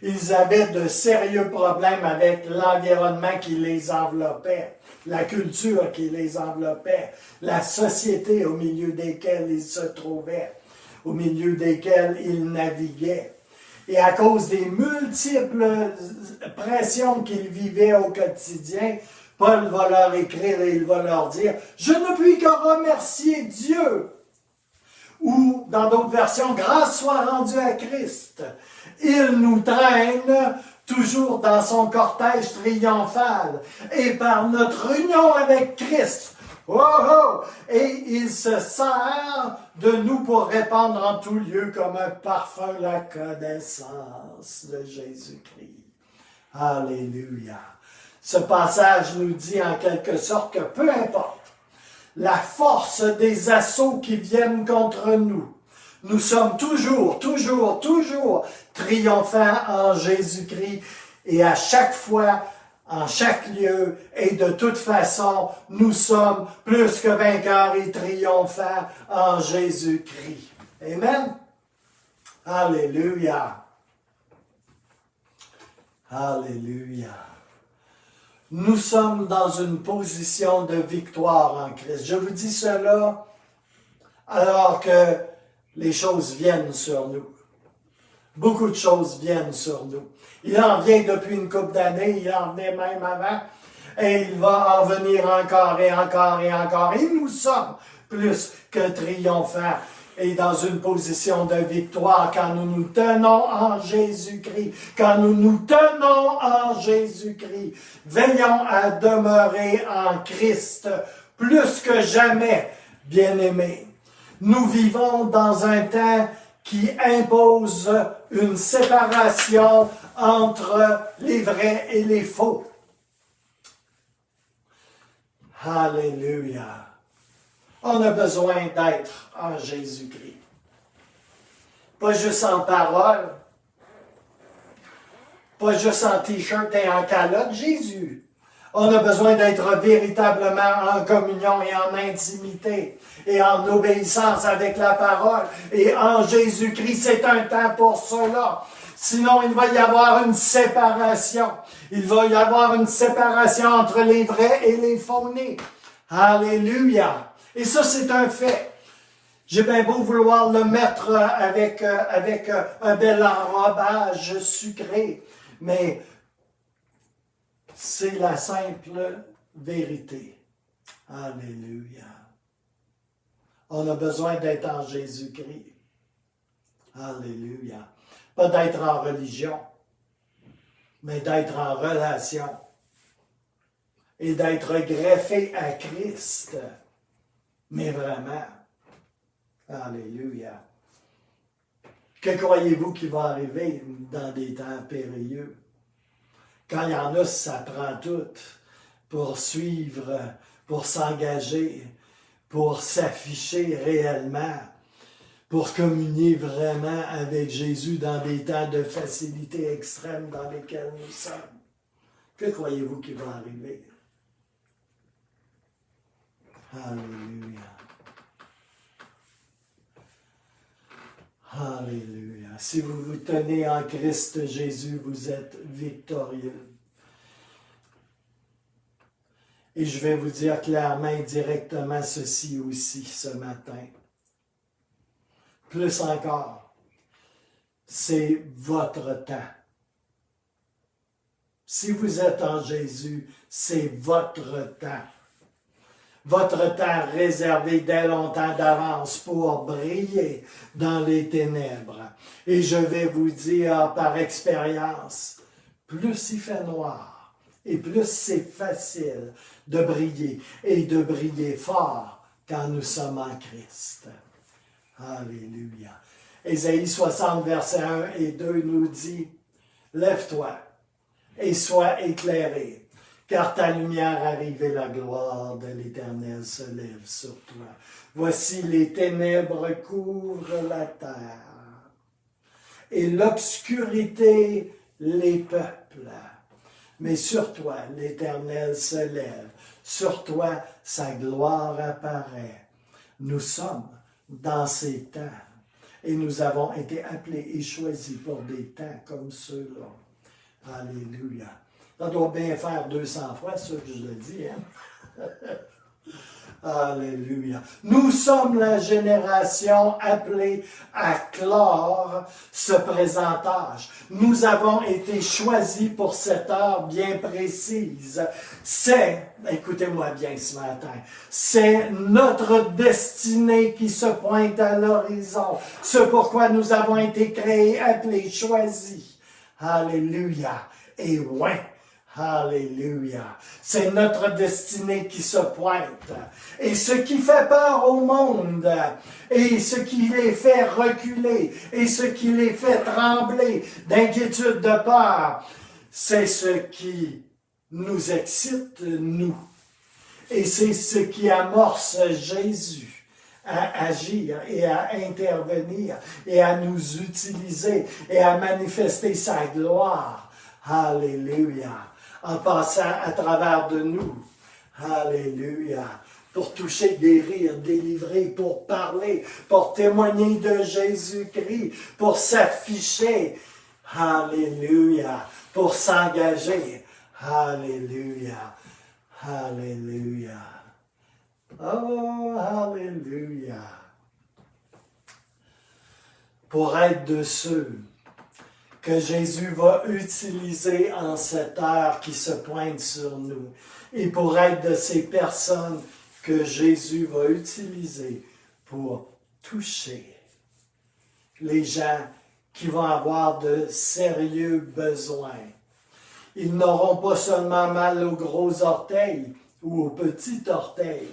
Ils avaient de sérieux problèmes avec l'environnement qui les enveloppait, la culture qui les enveloppait, la société au milieu desquelles ils se trouvaient, au milieu desquelles ils naviguaient. Et à cause des multiples pressions qu'ils vivaient au quotidien, Paul va leur écrire et il va leur dire « Je ne puis que remercier Dieu » ou, dans d'autres versions, « Grâce soit rendue à Christ ». Il nous traîne toujours dans son cortège triomphal et par notre union avec Christ. Oh, oh, et il se sert de nous pour répandre en tout lieu comme un parfum la connaissance de Jésus-Christ. Alléluia. Ce passage nous dit en quelque sorte que peu importe la force des assauts qui viennent contre nous, nous sommes toujours triomphants en Jésus-Christ et à chaque fois, en chaque lieu et de toute façon, nous sommes plus que vainqueurs et triomphants en Jésus-Christ. Amen. Alléluia. Alléluia. Nous sommes dans une position de victoire en Christ. Je vous dis cela alors que les choses viennent sur nous. Beaucoup de choses viennent sur nous. Il en vient depuis une couple d'années, il en venait même avant, et il va en venir encore et encore et encore. Et nous sommes plus que triomphants et dans une position de victoire quand nous nous tenons en Jésus-Christ. Quand nous nous tenons en Jésus-Christ, veillons à demeurer en Christ plus que jamais, bien-aimés. Nous vivons dans un temps qui impose une séparation entre les vrais et les faux. Alléluia. On a besoin d'être en Jésus-Christ. Pas juste en parole, pas juste en t-shirt et en calotte, Jésus. On a besoin d'être véritablement en communion et en intimité et en obéissance avec la parole. Et en Jésus-Christ, c'est un temps pour cela. Sinon, il va y avoir une séparation. Il va y avoir une séparation entre les vrais et les faux-nés. Alléluia. Et ça, c'est un fait. J'ai bien beau vouloir le mettre avec un bel enrobage sucré, mais c'est la simple vérité. Alléluia. On a besoin d'être en Jésus-Christ. Alléluia. Pas d'être en religion, mais d'être en relation. Et d'être greffé à Christ. Mais vraiment. Alléluia. Que croyez-vous qui va arriver dans des temps périlleux? Quand il y en a, ça prend tout pour suivre, pour s'engager, pour s'afficher réellement, pour communier vraiment avec Jésus dans des temps de facilité extrême dans lesquels nous sommes. Que croyez-vous qui va arriver? Alléluia. Alléluia. Si vous vous tenez en Christ Jésus, vous êtes victorieux. Et je vais vous dire clairement et directement ceci aussi ce matin. Plus encore, c'est votre temps. Si vous êtes en Jésus, c'est votre temps. Votre temps réservé dès longtemps d'avance pour briller dans les ténèbres. Et je vais vous dire par expérience, plus il fait noir et plus c'est facile de briller et de briller fort quand nous sommes en Christ. Alléluia. Ésaïe 60, versets 1 et 2 nous dit, « Lève-toi et sois éclairé, car ta lumière arrive et la gloire de l'Éternel se lève sur toi. Voici les ténèbres couvrent la terre, et l'obscurité les peuples. Mais sur toi, l'Éternel se lève, sur toi, sa gloire apparaît. Nous sommes dans ces temps, et nous avons été appelés et choisis pour des temps comme ceux-là. Alléluia. Ça doit bien faire 200 fois ce que je le dis, hein? Alléluia. Nous sommes la génération appelée à clore ce présent âge. Nous avons été choisis pour cette heure bien précise. C'est, écoutez-moi bien ce matin, c'est notre destinée qui se pointe à l'horizon. C'est pourquoi nous avons été créés, appelés, choisis. Alléluia. Et ouais. Alléluia. C'est notre destinée qui se pointe. Et ce qui fait peur au monde, et ce qui les fait reculer, et ce qui les fait trembler d'inquiétude, de peur, c'est ce qui nous excite, nous. Et c'est ce qui amorce Jésus à agir et à intervenir et à nous utiliser et à manifester sa gloire. Alléluia. En passant à travers de nous. Alléluia. Pour toucher, guérir, délivrer, pour parler, pour témoigner de Jésus-Christ, pour s'afficher. Alléluia. Pour s'engager. Alléluia. Alléluia. Oh, alléluia. Pour être de ceux que Jésus va utiliser en cette heure qui se pointe sur nous. Et pour être de ces personnes que Jésus va utiliser pour toucher les gens qui vont avoir de sérieux besoins. Ils n'auront pas seulement mal aux gros orteils ou aux petits orteils.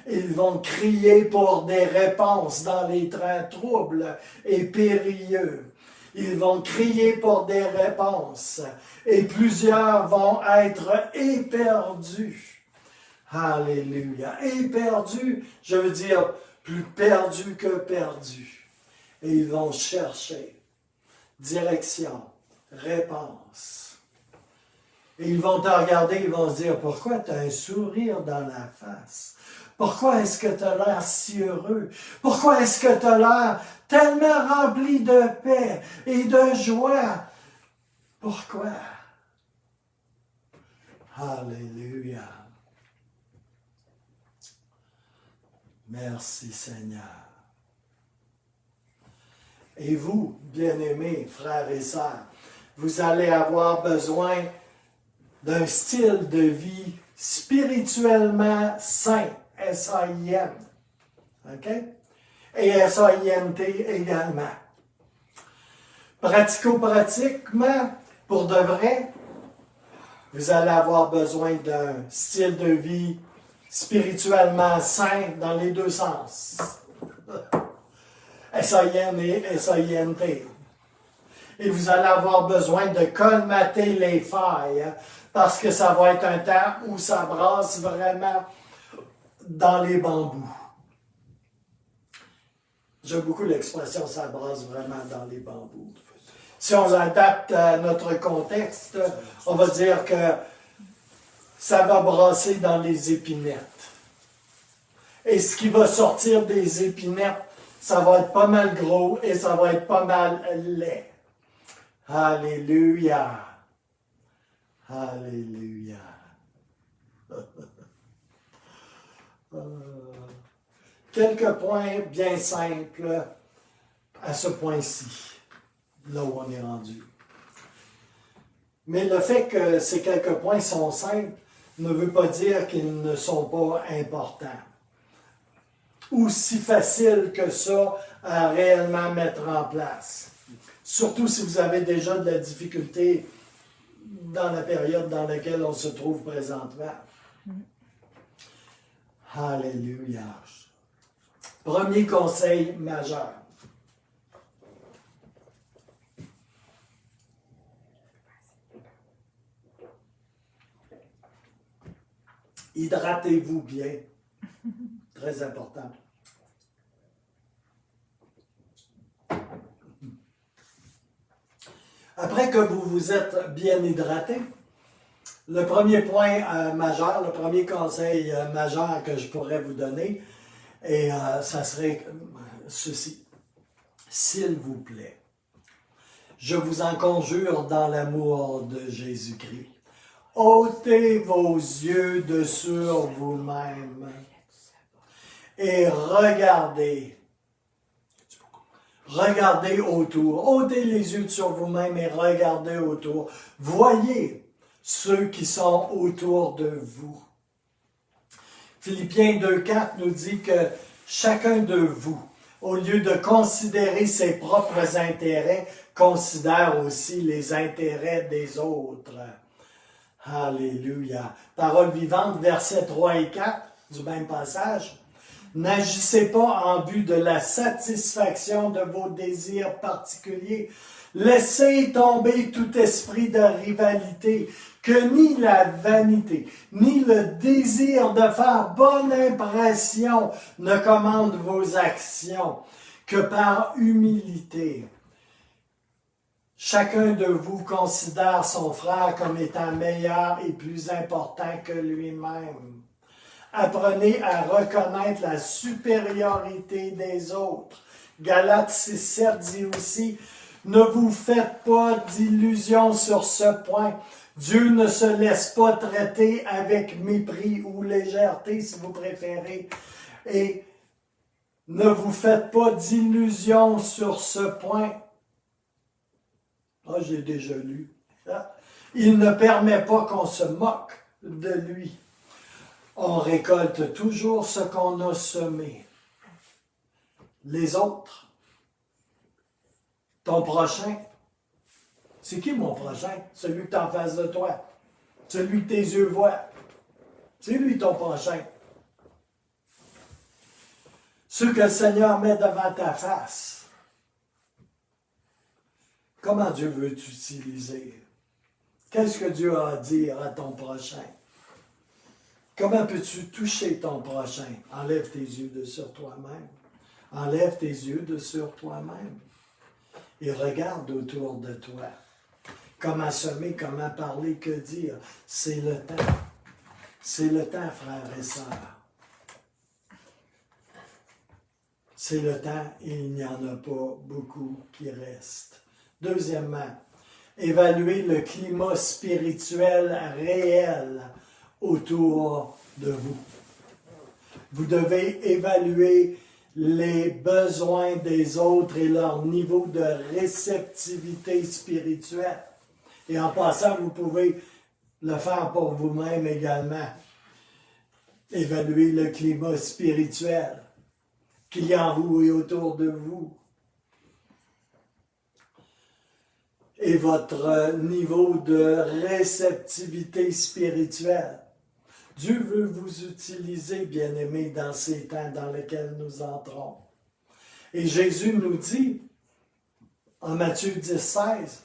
Ils vont crier pour des réponses dans les trains troubles et périlleux. Ils vont crier pour des réponses et plusieurs vont être éperdus. Alléluia. Éperdus, je veux dire plus perdus que perdus. Et ils vont chercher direction, réponse. Et ils vont te regarder, ils vont se dire, pourquoi tu as un sourire dans la face? Pourquoi est-ce que tu as l'air si heureux? Pourquoi est-ce que tu as l'air tellement rempli de paix et de joie? Pourquoi? Alléluia. Merci Seigneur. Et vous, bien-aimés, frères et sœurs, vous allez avoir besoin d'un style de vie spirituellement sain. S-A-I-N. OK? Et S-A-I-N-T également. Pratico-pratiquement, pour de vrai, vous allez avoir besoin d'un style de vie spirituellement sain dans les deux sens. S-A-I-N et S-A-I-N-T. Et vous allez avoir besoin de colmater les failles, parce que ça va être un temps où ça brasse vraiment dans les bambous. J'aime beaucoup l'expression « ça brasse vraiment dans les bambous ». Si on l'adapte à notre contexte, on va dire que ça va brasser dans les épinettes. Et ce qui va sortir des épinettes, ça va être pas mal gros et ça va être pas mal laid. Alléluia. Alléluia. Quelques points bien simples à ce point-ci, là où on est rendu. Mais le fait que ces quelques points sont simples ne veut pas dire qu'ils ne sont pas importants. Aussi facile que ça à réellement mettre en place. Surtout si vous avez déjà de la difficulté dans la période dans laquelle on se trouve présentement. Alléluia. Premier conseil majeur. Hydratez-vous bien. Très important. Après que vous vous êtes bien hydraté, le premier point majeur, le premier conseil majeur que je pourrais vous donner, et ça serait ceci. S'il vous plaît, je vous en conjure dans l'amour de Jésus-Christ, ôtez vos yeux de sur vous-même et regardez. Regardez autour. Ôtez les yeux sur vous-même et regardez autour. Voyez ceux qui sont autour de vous. Philippiens 2,4 nous dit que chacun de vous, au lieu de considérer ses propres intérêts, considère aussi les intérêts des autres. Alléluia. Parole vivante, versets 3 et 4 du même passage. N'agissez pas en vue de la satisfaction de vos désirs particuliers. Laissez tomber tout esprit de rivalité, que ni la vanité, ni le désir de faire bonne impression ne commandent vos actions, que par humilité. Chacun de vous considère son frère comme étant meilleur et plus important que lui-même. Apprenez à reconnaître la supériorité des autres. Galates 6,7 dit aussi, ne vous faites pas d'illusions sur ce point. Dieu ne se laisse pas traiter avec mépris ou légèreté, si vous préférez. Et ne vous faites pas d'illusions sur ce point. Ah, j'ai déjà lu. Il ne permet pas qu'on se moque de lui. On récolte toujours ce qu'on a semé. Les autres, ton prochain, c'est qui mon prochain? Celui que tu as en face de toi. Celui que tes yeux voient. C'est lui ton prochain. Ceux que le Seigneur met devant ta face. Comment Dieu veut t'utiliser? Qu'est-ce que Dieu a à dire à ton prochain? Comment peux-tu toucher ton prochain? Enlève tes yeux de sur toi-même. Enlève tes yeux de sur toi-même. Et regarde autour de toi. Comment semer, comment parler, que dire. C'est le temps. C'est le temps, frères et sœurs. C'est le temps et il n'y en a pas beaucoup qui restent. Deuxièmement, évaluer le climat spirituel réel autour de vous. Vous devez évaluer les besoins des autres et leur niveau de réceptivité spirituelle. Et en passant, vous pouvez le faire pour vous-même également. Évaluer le climat spirituel qu'il y a en vous et autour de vous. Et votre niveau de réceptivité spirituelle. Dieu veut vous utiliser, bien-aimés, dans ces temps dans lesquels nous entrons. Et Jésus nous dit, en Matthieu 10,16,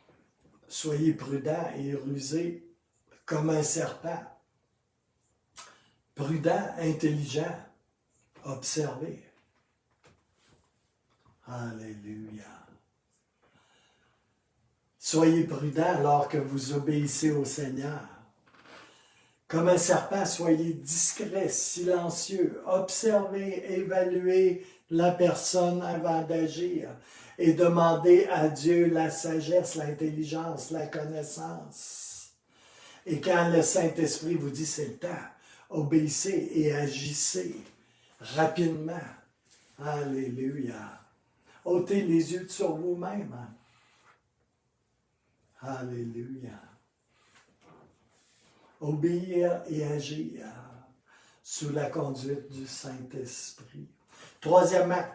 « Soyez prudents et rusés comme un serpent. » Prudent, intelligent, observez. Alléluia. Soyez prudents alors que vous obéissez au Seigneur. Comme un serpent, soyez discrets, silencieux, observez, évaluez la personne avant d'agir et demandez à Dieu la sagesse, l'intelligence, la connaissance. Et quand le Saint-Esprit vous dit c'est le temps, obéissez et agissez rapidement. Alléluia. Ôtez les yeux sur vous-même. Alléluia. Obéir et agir sous la conduite du Saint-Esprit. Troisièmement,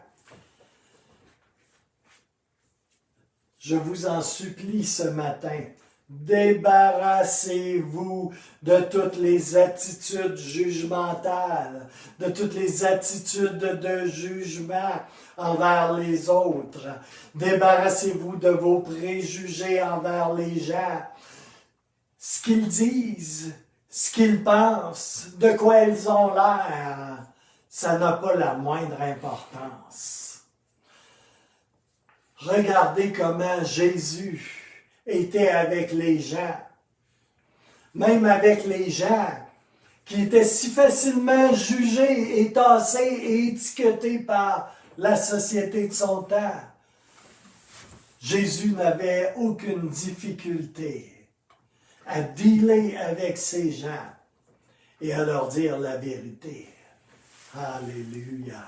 je vous en supplie ce matin, débarrassez-vous de toutes les attitudes jugementales, de toutes les attitudes de jugement envers les autres. Débarrassez-vous de vos préjugés envers les gens. Ce qu'ils disent, ce qu'ils pensent, de quoi ils ont l'air, ça n'a pas la moindre importance. Regardez comment Jésus était avec les gens, même avec les gens qui étaient si facilement jugés et tassés et étiquetés par la société de son temps. Jésus n'avait aucune difficulté à dealer avec ces gens et à leur dire la vérité. Alléluia.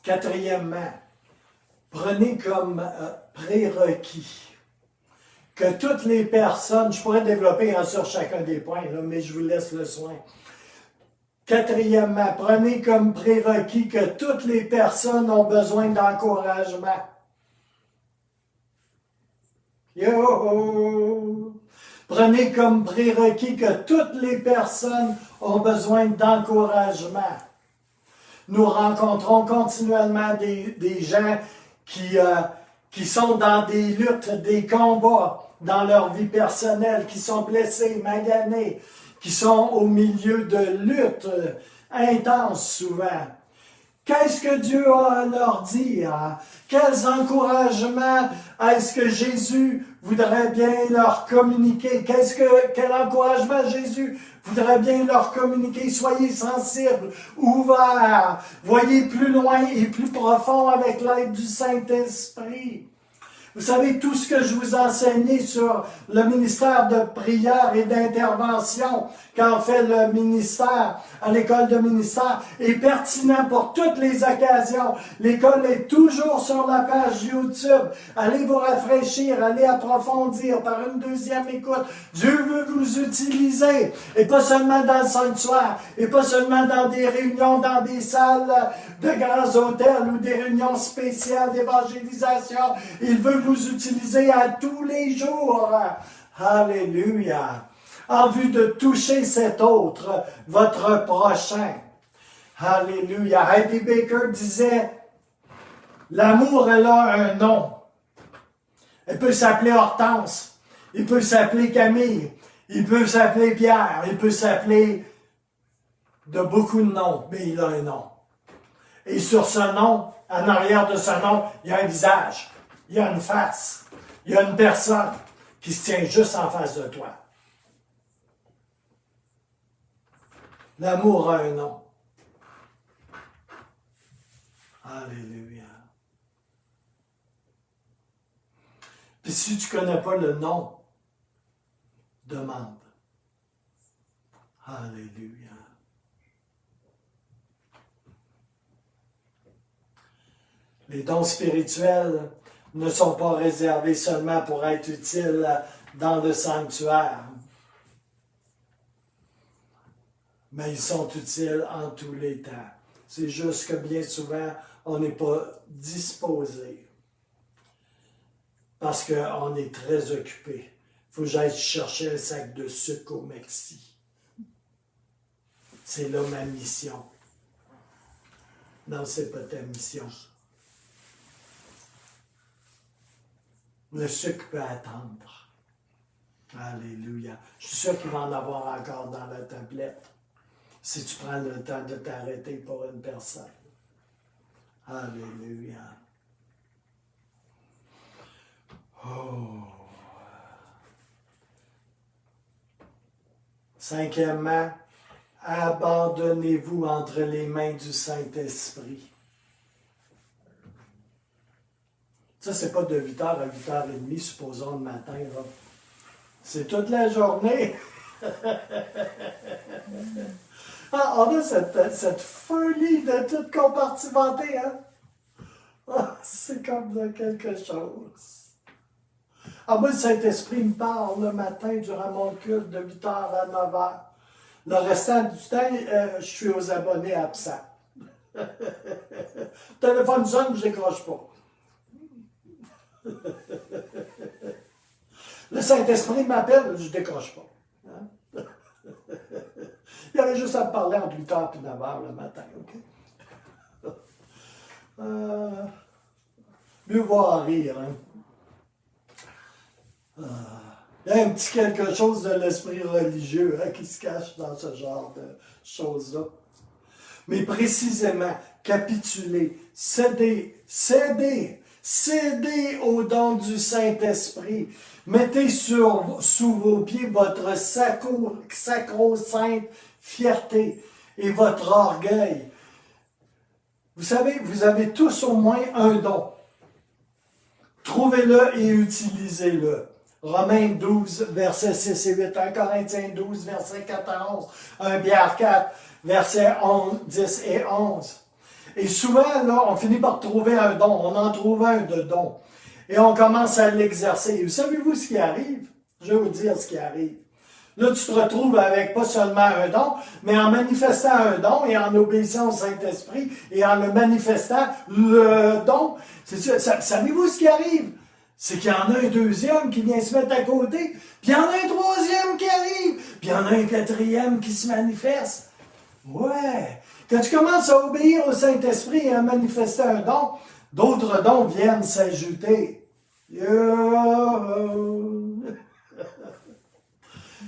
Quatrièmement, prenez comme prérequis que toutes les personnes, je pourrais développer sur chacun des points, là, mais je vous laisse le soin. Quatrièmement, prenez comme prérequis que toutes les personnes ont besoin d'encouragement. Yo! Prenez comme prérequis que toutes les personnes ont besoin d'encouragement. Nous rencontrons continuellement des gens qui sont dans des luttes, des combats dans leur vie personnelle, qui sont blessés, maganés, qui sont au milieu de luttes intenses souvent. Qu'est-ce que Dieu a à leur dire? Quels encouragements est-ce que Jésus voudrait bien leur communiquer? Quel encouragement Jésus voudrait bien leur communiquer? Soyez sensibles, ouverts, voyez plus loin et plus profond avec l'aide du Saint-Esprit. Vous savez, tout ce que je vous ai enseigné sur le ministère de prière et d'intervention qu'en fait le ministère, à l'école de ministère, est pertinent pour toutes les occasions. L'école est toujours sur la page YouTube. Allez vous rafraîchir, allez approfondir par une deuxième écoute. Dieu veut vous utiliser, et pas seulement dans le sanctuaire, et pas seulement dans des réunions, dans des salles de grands hôtels ou des réunions spéciales d'évangélisation. Il veut vous utiliser à tous les jours. Alléluia. En vue de toucher cet autre, votre prochain. Alléluia. Heidi Baker disait, l'amour, elle a un nom. Elle peut s'appeler Hortense. Il peut s'appeler Camille. Il peut s'appeler Pierre. Il peut s'appeler de beaucoup de noms, mais il a un nom. Et sur ce nom, en arrière de ce nom, il y a un visage. Il y a une face. Il y a une personne qui se tient juste en face de toi. L'amour a un nom. Alléluia. Puis si tu ne connais pas le nom, demande. Alléluia. Les dons spirituels ne sont pas réservés seulement pour être utiles dans le sanctuaire, mais ils sont utiles en tous les temps. C'est juste que bien souvent, on n'est pas disposé parce qu'on est très occupé. Il faut que j'aille chercher un sac de sucre au Mexique. C'est là ma mission. Non, c'est pas ta mission. Le sucre peut attendre. Alléluia. Je suis sûr qu'il va en avoir encore dans la tablette. Si tu prends le temps de t'arrêter pour une personne. Alléluia. Oh. Cinquièmement, abandonnez-vous entre les mains du Saint-Esprit. Ça, c'est pas de 8h à 8h30, supposons le matin. Là. C'est toute la journée. Ah, on a cette folie de tout compartimenter, hein? Ah, c'est comme de quelque chose. Ah, moi, le Saint-Esprit me parle le matin durant mon culte de 8h à 9h. Le restant du temps, je suis aux abonnés absents. Téléphone sonne, je ne décroche pas. Le Saint-Esprit m'appelle, je ne décroche pas. Hein? Il y avait juste à me parler entre 8h et 9h le matin, OK? Mieux voir rire, hein? Il y a un petit quelque chose de l'esprit religieux hein, qui se cache dans ce genre de choses-là. Mais précisément, capituler, céder au don du Saint-Esprit. Mettez sous vos pieds votre sacro-sainte fierté et votre orgueil. Vous savez, vous avez tous au moins un don. Trouvez-le et utilisez-le. Romains 12, versets 6 et 8, 1 Corinthiens 12, verset 4 à 11, 1 Pierre 4, versets 10 et 11. Et souvent, là, on finit par trouver un don, on en trouve un de don. Et on commence à l'exercer. Et savez-vous ce qui arrive? Je vais vous dire ce qui arrive. Là, tu te retrouves avec pas seulement un don, mais en manifestant un don et en obéissant au Saint-Esprit et en le manifestant, le don. Savez-vous ce qui arrive? C'est qu'il y en a un deuxième qui vient se mettre à côté, puis il y en a un troisième qui arrive, puis il y en a un quatrième qui se manifeste. Ouais! Quand tu commences à obéir au Saint-Esprit et à manifester un don, d'autres dons viennent s'ajouter.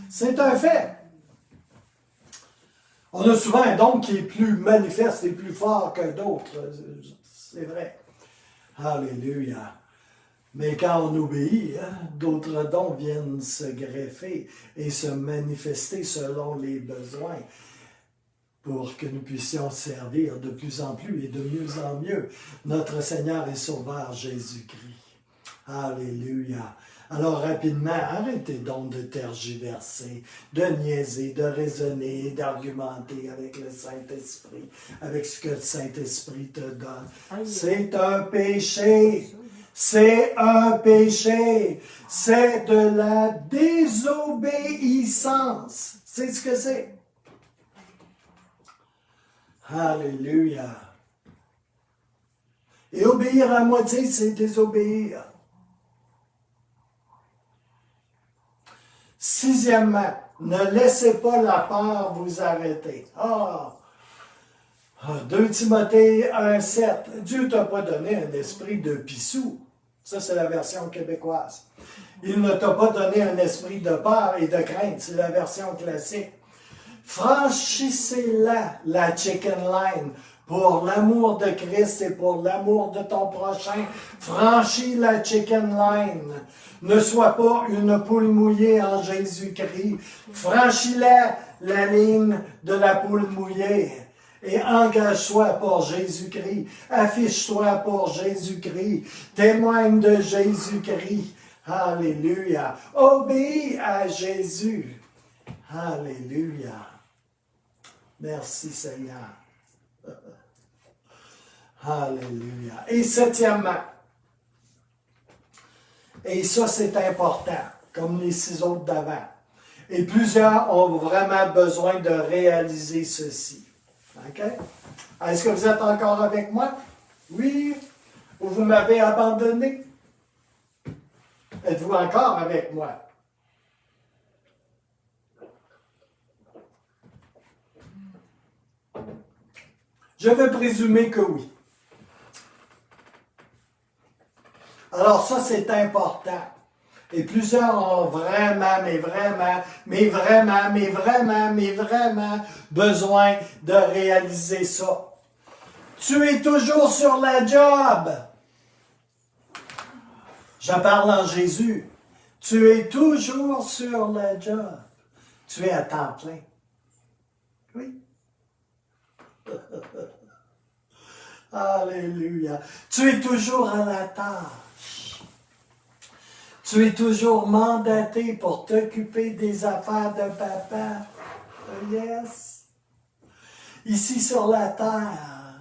C'est un fait. On a souvent un don qui est plus manifeste et plus fort que d'autres. C'est vrai. Alléluia. Mais quand on obéit, hein, d'autres dons viennent se greffer et se manifester selon les besoins pour que nous puissions servir de plus en plus et de mieux en mieux notre Seigneur et Sauveur Jésus-Christ. Alléluia. Alors rapidement, arrêtez donc de tergiverser, de niaiser, de raisonner, d'argumenter avec le Saint-Esprit, avec ce que le Saint-Esprit te donne. C'est un péché. C'est un péché. C'est de la désobéissance. C'est ce que c'est. Alléluia. Et obéir à moitié, c'est désobéir. Sixièmement, ne laissez pas la peur vous arrêter. 2 Timothée 1,7. Dieu ne t'a pas donné un esprit de pissou. Ça, c'est la version québécoise. Il ne t'a pas donné un esprit de peur et de crainte. C'est la version classique. Franchissez la chicken line. Pour l'amour de Christ et pour l'amour de ton prochain, franchis la chicken line. Ne sois pas une poule mouillée en Jésus-Christ. Franchis la ligne de la poule mouillée. Et engage-toi pour Jésus-Christ. Affiche-toi pour Jésus-Christ. Témoigne de Jésus-Christ. Alléluia. Obéis à Jésus. Alléluia. Merci Seigneur. Alléluia. Et septièmement, et ça c'est important, comme les 6 autres d'avant, et plusieurs ont vraiment besoin de réaliser ceci. OK? Est-ce que vous êtes encore avec moi? Oui? Ou vous m'avez abandonné? Êtes-vous encore avec moi? Je vais présumer que oui. Alors ça, c'est important. Et plusieurs ont vraiment, mais vraiment besoin de réaliser ça. Tu es toujours sur la job. Je parle en Jésus. Tu es toujours sur la job. Tu es à temps plein. Oui. Alléluia. Tu es toujours à la tâche. Tu es toujours mandaté pour t'occuper des affaires de papa. Yes. Ici sur la terre,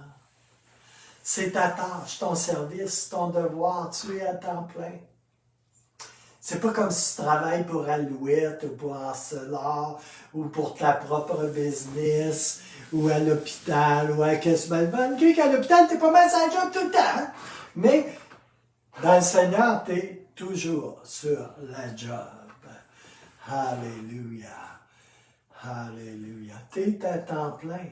c'est ta tâche, ton service, ton devoir. Tu es à temps plein. C'est pas comme si tu travailles pour Alouette ou pour Arcelor ou pour ta propre business ou à l'hôpital ou à qu'est-ce que qu'à l'hôpital, t'es pas mal sur la job tout le temps. Hein? Mais dans le Seigneur, t'es toujours sur la job. Alléluia. Alléluia. T'es à temps plein.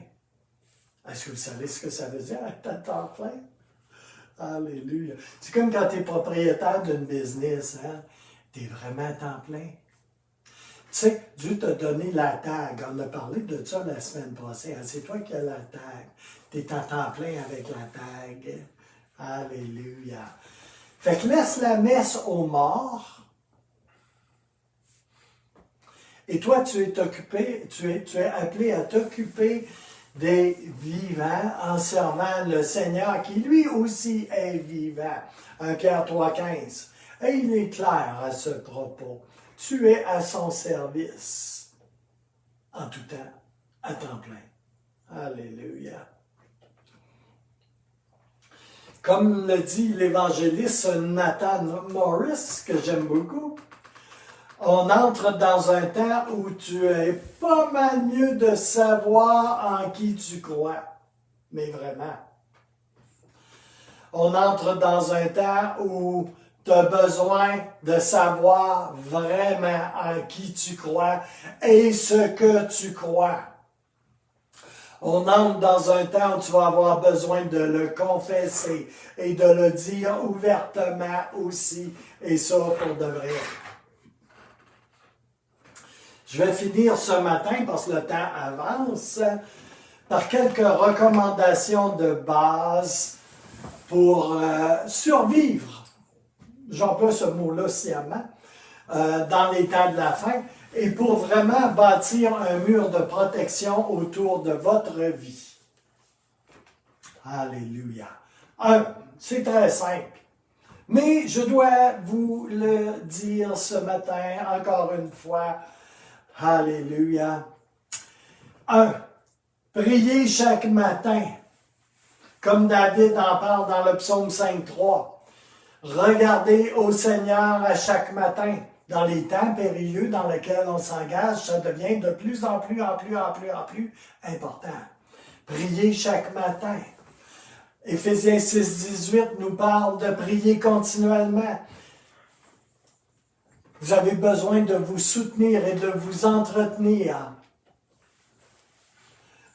Est-ce que vous savez ce que ça veut dire, être à temps plein? Alléluia. C'est comme quand tu es propriétaire d'une business, hein? Tu es vraiment à temps plein. Tu sais, Dieu t'a donné la tag. On a parlé de ça la semaine passée. Hein? C'est toi qui as la tag. Tu es à temps plein avec la tag. Alléluia. Fait que laisse la messe aux morts. Et toi, tu es occupé, tu es appelé à t'occuper des vivants en servant le Seigneur qui lui aussi est vivant. 1 Pierre 3,15. Et il est clair à ce propos. Tu es à son service en tout temps, à temps plein. Alléluia. Comme le dit l'évangéliste Nathan Morris, que j'aime beaucoup, on entre dans un temps où tu es pas mal mieux de savoir en qui tu crois. Mais vraiment. On entre dans un temps où tu as besoin de savoir vraiment en qui tu crois et ce que tu crois. On entre dans un temps où tu vas avoir besoin de le confesser et de le dire ouvertement aussi, et ça pour de vrai. Je vais finir ce matin, parce que le temps avance, par quelques recommandations de base pour survivre, j'emploie ce mot-là sciemment, dans les temps de la fin, et pour vraiment bâtir un mur de protection autour de votre vie. Alléluia. C'est très simple. Mais je dois vous le dire ce matin, encore une fois. Alléluia. 1. Priez chaque matin. Comme David en parle dans le psaume 5.3. Regardez au Seigneur à chaque matin. Dans les temps périlleux dans lesquels on s'engage, ça devient de plus en plus important. Priez chaque matin. Éphésiens 6.18 nous parle de prier continuellement. Vous avez besoin de vous soutenir et de vous entretenir.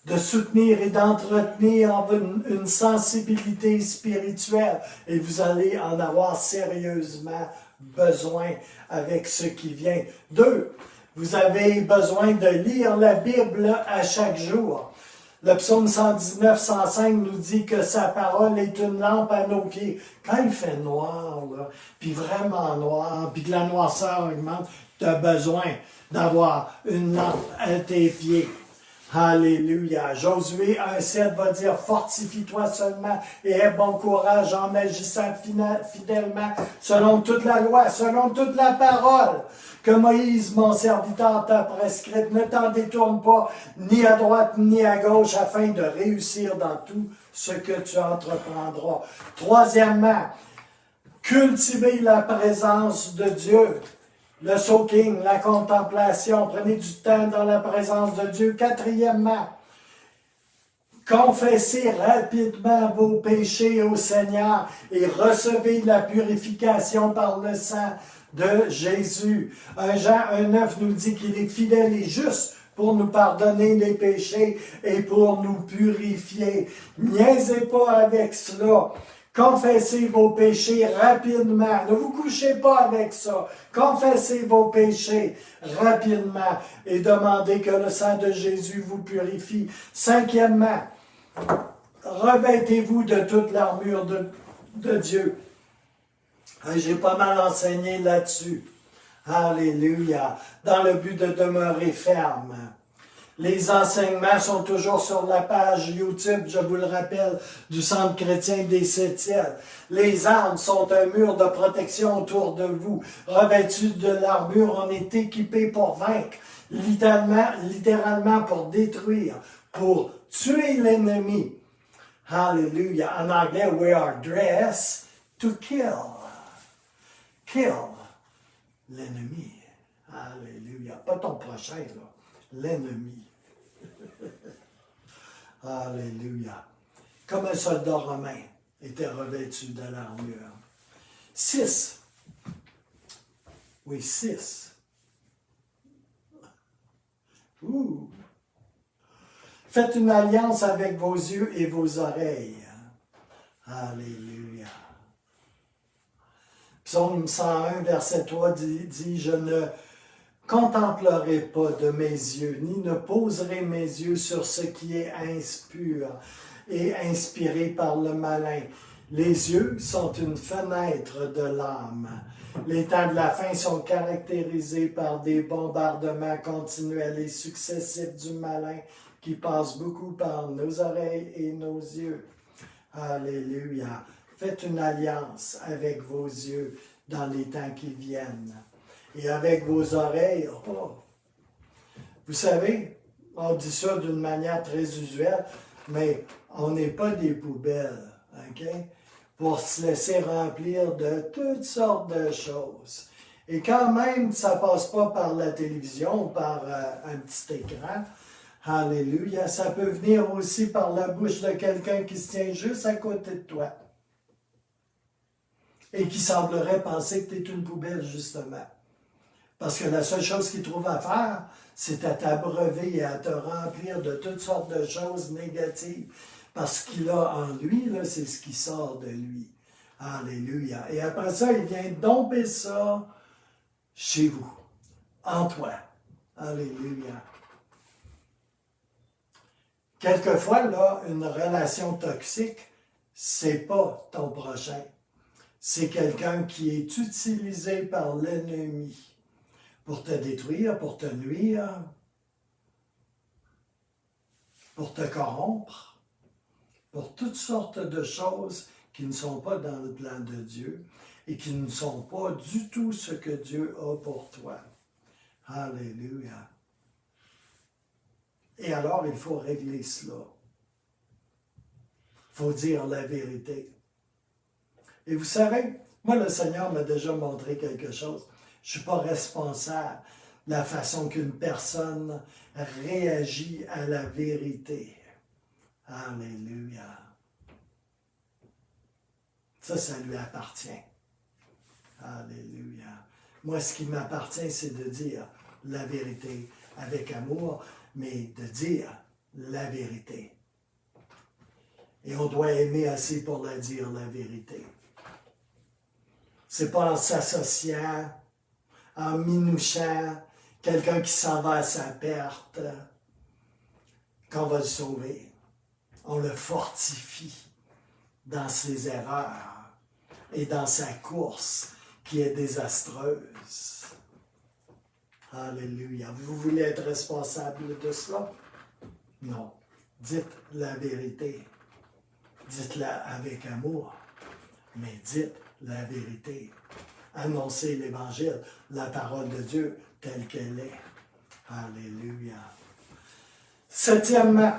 De soutenir et d'entretenir une sensibilité spirituelle. Et vous allez en avoir sérieusement besoin avec ce qui vient. 2. Vous avez besoin de lire la Bible à chaque jour. Le psaume 119, 105 nous dit que sa parole est une lampe à nos pieds. Quand il fait noir, là, puis vraiment noir, puis que la noirceur augmente, tu as besoin d'avoir une lampe à tes pieds. Alléluia. Josué 1,7 va dire « Fortifie-toi seulement et aie bon courage en agissant fidèlement selon toute la loi, selon toute la parole que Moïse, mon serviteur, t'a prescrite. Ne t'en détourne pas ni à droite ni à gauche afin de réussir dans tout ce que tu entreprendras. » Troisièmement, cultiver la présence de Dieu. Le soaking, la contemplation, prenez du temps dans la présence de Dieu. Quatrièmement, confessez rapidement vos péchés au Seigneur et recevez la purification par le sang de Jésus. 1 Jean 1,9 nous dit qu'il est fidèle et juste pour nous pardonner les péchés et pour nous purifier. Niaisez pas avec cela. Confessez vos péchés rapidement. Ne vous couchez pas avec ça. Confessez vos péchés rapidement et demandez que le sang de Jésus vous purifie. Cinquièmement, revêtez-vous de toute l'armure de Dieu. J'ai pas mal enseigné là-dessus. Alléluia. Dans le but de demeurer ferme. Les enseignements sont toujours sur la page YouTube, je vous le rappelle, du Centre chrétien des Sept-Îles. Les armes sont un mur de protection autour de vous. Revêtus de l'armure, on est équipé pour vaincre, littéralement pour détruire, pour tuer l'ennemi. Hallelujah. En anglais, we are dressed to kill. Kill l'ennemi. Alléluia. Pas ton prochain, là. L'ennemi. Alléluia. Comme un soldat romain était revêtu de l'armure. 6. Oui, 6. Faites une alliance avec vos yeux et vos oreilles. Alléluia. Psaume 101, verset 3 dit, je ne contemplerai pas de mes yeux, ni ne poserai mes yeux sur ce qui est impur et inspiré par le malin. Les yeux sont une fenêtre de l'âme. Les temps de la fin sont caractérisés par des bombardements continuels et successifs du malin qui passent beaucoup par nos oreilles et nos yeux. Alléluia. Faites une alliance avec vos yeux dans les temps qui viennent. Et avec vos oreilles, vous savez, on dit ça d'une manière très usuelle, mais on n'est pas des poubelles, OK? Pour se laisser remplir de toutes sortes de choses. Et quand même, ça ne passe pas par la télévision ou par un petit écran. Alléluia. Ça peut venir aussi par la bouche de quelqu'un qui se tient juste à côté de toi. Et qui semblerait penser que tu es une poubelle, justement. Parce que la seule chose qu'il trouve à faire, c'est à t'abreuver et à te remplir de toutes sortes de choses négatives. Parce qu'il a en lui, là, c'est ce qui sort de lui. Alléluia. Et après ça, il vient domper ça chez vous, en toi. Alléluia. Quelquefois, là, une relation toxique, c'est pas ton prochain. C'est quelqu'un qui est utilisé par l'ennemi pour te détruire, pour te nuire, pour te corrompre, pour toutes sortes de choses qui ne sont pas dans le plan de Dieu et qui ne sont pas du tout ce que Dieu a pour toi. Alléluia. Et alors, il faut régler cela. Il faut dire la vérité. Et vous savez, moi, le Seigneur m'a déjà montré quelque chose. Je ne suis pas responsable de la façon qu'une personne réagit à la vérité. Alléluia. Ça lui appartient. Alléluia. Moi, ce qui m'appartient, c'est de dire la vérité avec amour, mais de dire la vérité. Et on doit aimer assez pour la dire, la vérité. C'est pas en s'associant, en minouchant, quelqu'un qui s'en va à sa perte, qu'on va le sauver. On le fortifie dans ses erreurs et dans sa course qui est désastreuse. Alléluia. Vous voulez être responsable de cela? Non. Dites la vérité. Dites-la avec amour, mais dites la vérité. Annoncez l'Évangile, la parole de Dieu telle qu'elle est. Alléluia. Septièmement,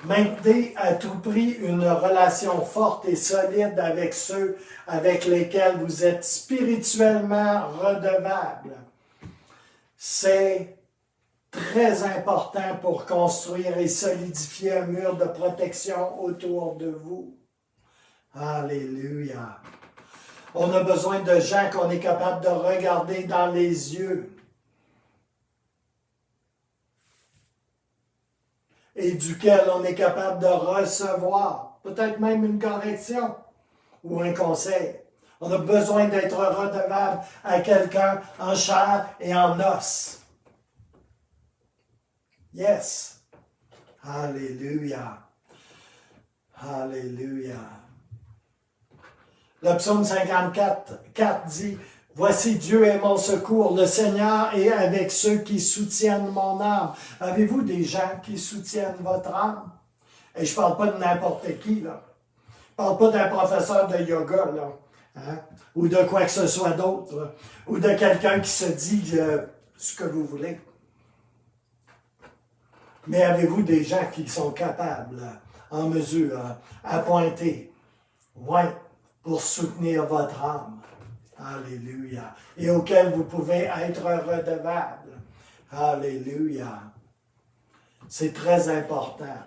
maintenez à tout prix une relation forte et solide avec ceux avec lesquels vous êtes spirituellement redevables. C'est très important pour construire et solidifier un mur de protection autour de vous. Alléluia. On a besoin de gens qu'on est capable de regarder dans les yeux et duquel on est capable de recevoir peut-être même une correction ou un conseil. On a besoin d'être redevable à quelqu'un en chair et en os. Yes. Alléluia. Alléluia. Le psaume 54, 4 dit, « Voici Dieu est mon secours, le Seigneur est avec ceux qui soutiennent mon âme. » Avez-vous des gens qui soutiennent votre âme? Et je ne parle pas de n'importe qui, là. Je ne parle pas d'un professeur de yoga, là. Hein? Ou de quoi que ce soit d'autre, là. Ou de quelqu'un qui se dit ce que vous voulez. Mais avez-vous des gens qui sont capables, en mesure, à pointer, ouais, pour soutenir votre âme? Alléluia. Et auquel vous pouvez être redevable. Alléluia. C'est très important.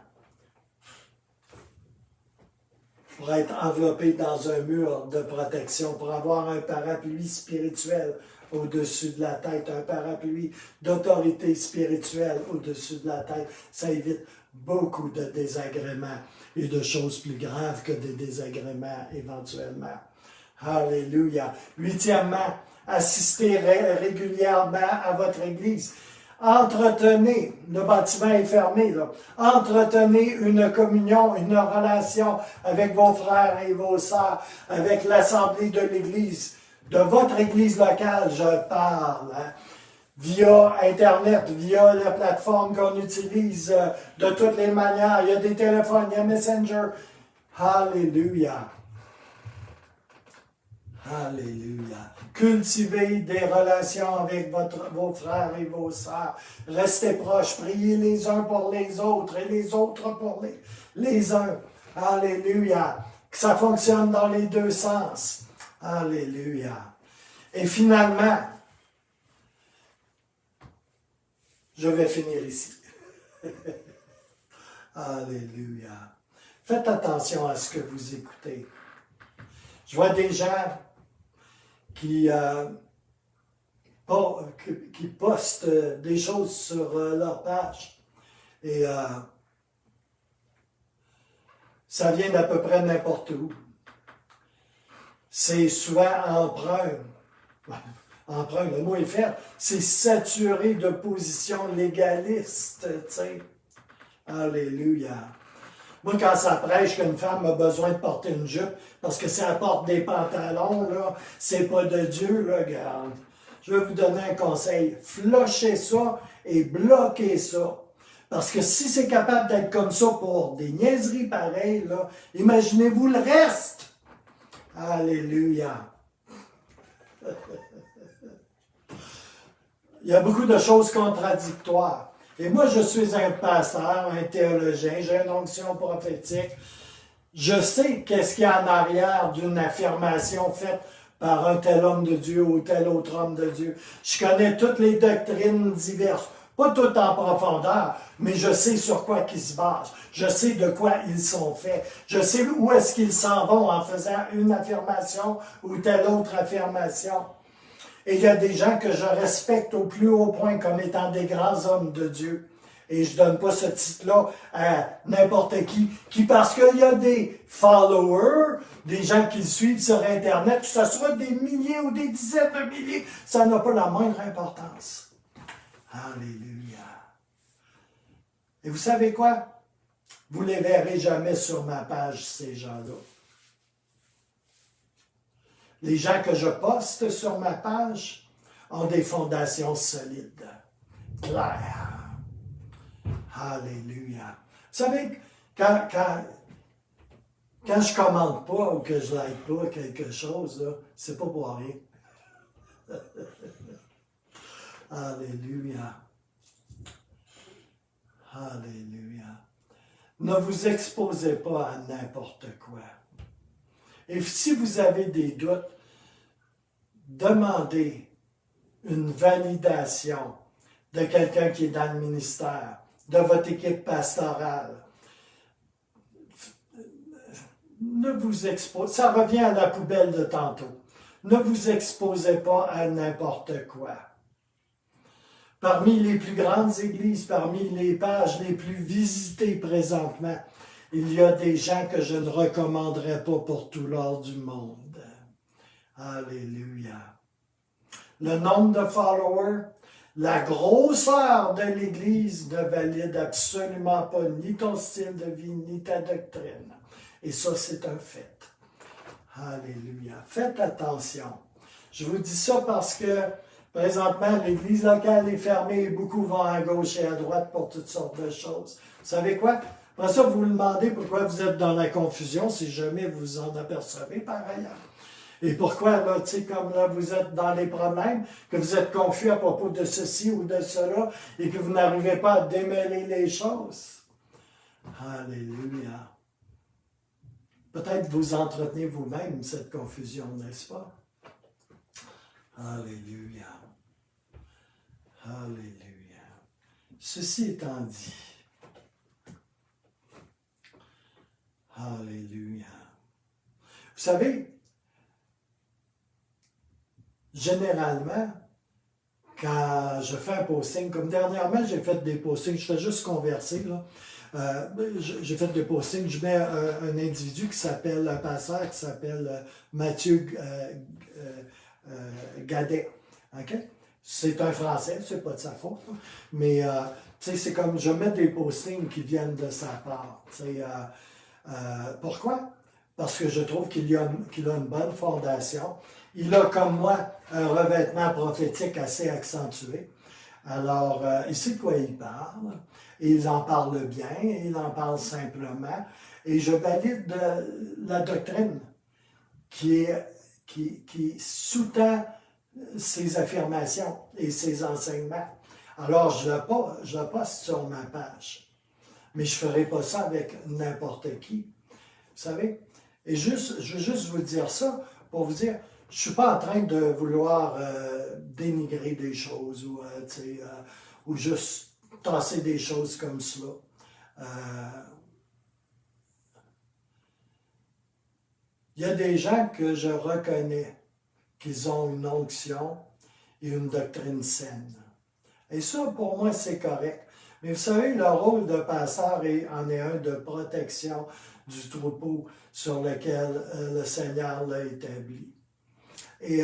Pour être enveloppé dans un mur de protection, pour avoir un parapluie spirituel au-dessus de la tête, un parapluie d'autorité spirituelle au-dessus de la tête, ça évite beaucoup de désagréments et de choses plus graves que des désagréments éventuellement. Alléluia. Huitièmement, assistez régulièrement à votre Église. Entretenez, le bâtiment est fermé, là. Entretenez une communion, une relation avec vos frères et vos sœurs, avec l'assemblée de l'Église, de votre Église locale, je parle, hein, via Internet, via la plateforme qu'on utilise de toutes les manières. Il y a des téléphones, il y a Messenger. Alléluia. Alléluia. Cultivez des relations avec vos frères et vos sœurs. Restez proches. Priez les uns pour les autres et les autres pour les uns. Alléluia. Que ça fonctionne dans les deux sens. Alléluia. Et finalement, je vais finir ici. Alléluia. Faites attention à ce que vous écoutez. Je vois des gens qui postent des choses sur leur page. Et ça vient d'à peu près n'importe où. C'est souvent emprunt. Emprunt, le mot est fait. C'est saturé de positions légalistes, tu sais. Alléluia. Moi, quand ça prêche qu'une femme a besoin de porter une jupe, parce que si elle porte des pantalons, là, c'est pas de Dieu, là, regarde. Je vais vous donner un conseil. Flushez ça et bloquez ça. Parce que si c'est capable d'être comme ça pour des niaiseries pareilles, là, imaginez-vous le reste. Alléluia. Il y a beaucoup de choses contradictoires. Et moi, je suis un pasteur, un théologien, j'ai une onction prophétique. Je sais qu'est-ce qu'il y a en arrière d'une affirmation faite par un tel homme de Dieu ou tel autre homme de Dieu. Je connais toutes les doctrines diverses, pas toutes en profondeur, mais je sais sur quoi ils se basent. Je sais de quoi ils sont faits. Je sais où est-ce qu'ils s'en vont en faisant une affirmation ou telle autre affirmation. Et il y a des gens que je respecte au plus haut point comme étant des grands hommes de Dieu. Et je ne donne pas ce titre-là à n'importe qui parce qu'il y a des followers, des gens qui le suivent sur Internet, que ce soit des milliers ou des dizaines de milliers, ça n'a pas la moindre importance. Alléluia. Et vous savez quoi? Vous ne les verrez jamais sur ma page, ces gens-là. Les gens que je poste sur ma page ont des fondations solides, claires. Alléluia. Vous savez, quand je ne commente pas ou que je ne like pas quelque chose, c'est pas pour rien. Alléluia. Alléluia. Ne vous exposez pas à n'importe quoi. Et si vous avez des doutes, demandez une validation de quelqu'un qui est dans le ministère, de votre équipe pastorale. Ne vous exposez, ça revient à la poubelle de tantôt. Ne vous exposez pas à n'importe quoi. Parmi les plus grandes églises, parmi les pages les plus visitées présentement, il y a des gens que je ne recommanderais pas pour tout l'or du monde. Alléluia. Le nombre de followers, la grosseur de l'Église ne valide absolument pas ni ton style de vie, ni ta doctrine. Et ça, c'est un fait. Alléluia. Faites attention. Je vous dis ça parce que présentement, l'Église locale est fermée et beaucoup vont à gauche et à droite pour toutes sortes de choses. Vous savez quoi? Après ça, vous vous demandez pourquoi vous êtes dans la confusion si jamais vous en apercevez par ailleurs. Et pourquoi, là, tu sais, comme là, vous êtes dans les problèmes, que vous êtes confus à propos de ceci ou de cela, et que vous n'arrivez pas à démêler les choses. Alléluia. Peut-être vous entretenez vous-même cette confusion, n'est-ce pas? Alléluia. Alléluia. Ceci étant dit, alléluia. Vous savez, généralement, quand je fais un posting, comme dernièrement, j'ai fait des postings, je fais juste converser, là. J'ai fait des postings, je mets un individu qui s'appelle, un pasteur qui s'appelle Mathieu Gadet. OK? C'est un Français, c'est pas de sa faute, là. Mais tu sais, c'est comme je mets des postings qui viennent de sa part. Pourquoi? Parce que je trouve qu'il a une bonne fondation. Il a, comme moi, un revêtement prophétique assez accentué. Alors, il sait de quoi il parle. Et il en parle bien, il en parle simplement. Et je valide la doctrine qui sous-tend ses affirmations et ses enseignements. Alors, je le poste sur ma page. Mais je ne ferai pas ça avec n'importe qui. Vous savez? Et je veux juste vous dire ça pour vous dire, je ne suis pas en train de vouloir dénigrer des choses ou juste tasser des choses comme cela. Il y a des gens que je reconnais qu'ils ont une onction et une doctrine saine. Et ça, pour moi, c'est correct. Mais vous savez, le rôle de pasteur en est un de protection du troupeau sur lequel le Seigneur l'a établi. Et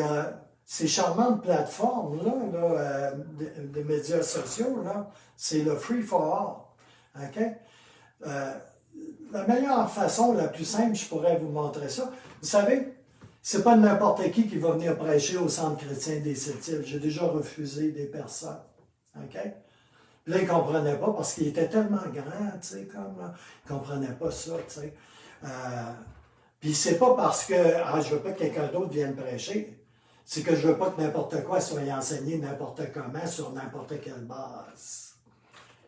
ces charmantes plateformes-là, des médias sociaux, là, c'est le free for all. Okay? La meilleure façon, la plus simple, je pourrais vous montrer ça. Vous savez, c'est pas n'importe qui va venir prêcher au Centre chrétien des Sept-Îles. J'ai déjà refusé des personnes. Okay? Puis là, ils ne comprenaient pas parce qu'il était tellement grand, tu sais, comme là, ils ne comprenaient pas ça, tu sais. Puis c'est pas parce que je veux pas que quelqu'un d'autre vienne prêcher, c'est que je veux pas que n'importe quoi soit enseigné n'importe comment sur n'importe quelle base.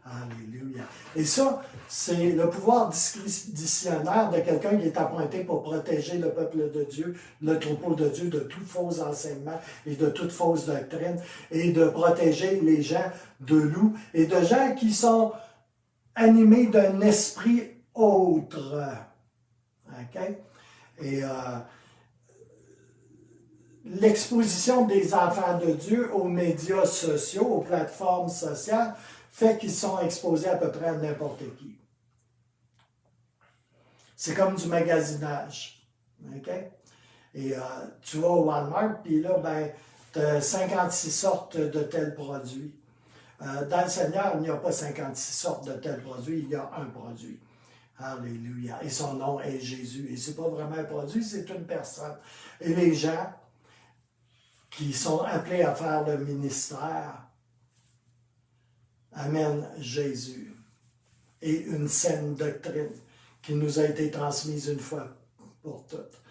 Alléluia. Et ça, c'est le pouvoir discrétionnaire de quelqu'un qui est appointé pour protéger le peuple de Dieu, le troupeau de Dieu, de tout faux enseignement et de toute fausse doctrine, et de protéger les gens de loups et de gens qui sont animés d'un esprit autre. OK? Et l'exposition des enfants de Dieu aux médias sociaux, aux plateformes sociales, fait qu'ils sont exposés à peu près à n'importe qui. C'est comme du magasinage. Okay? Et tu vas au Walmart, puis là, tu as 56 sortes de tels produits. Dans le Seigneur, il n'y a pas 56 sortes de tels produits, il y a un produit. Alléluia. Et son nom est Jésus. Et ce n'est pas vraiment un produit, c'est une personne. Et les gens qui sont appelés à faire le ministère amènent Jésus et une saine doctrine qui nous a été transmise une fois pour toutes.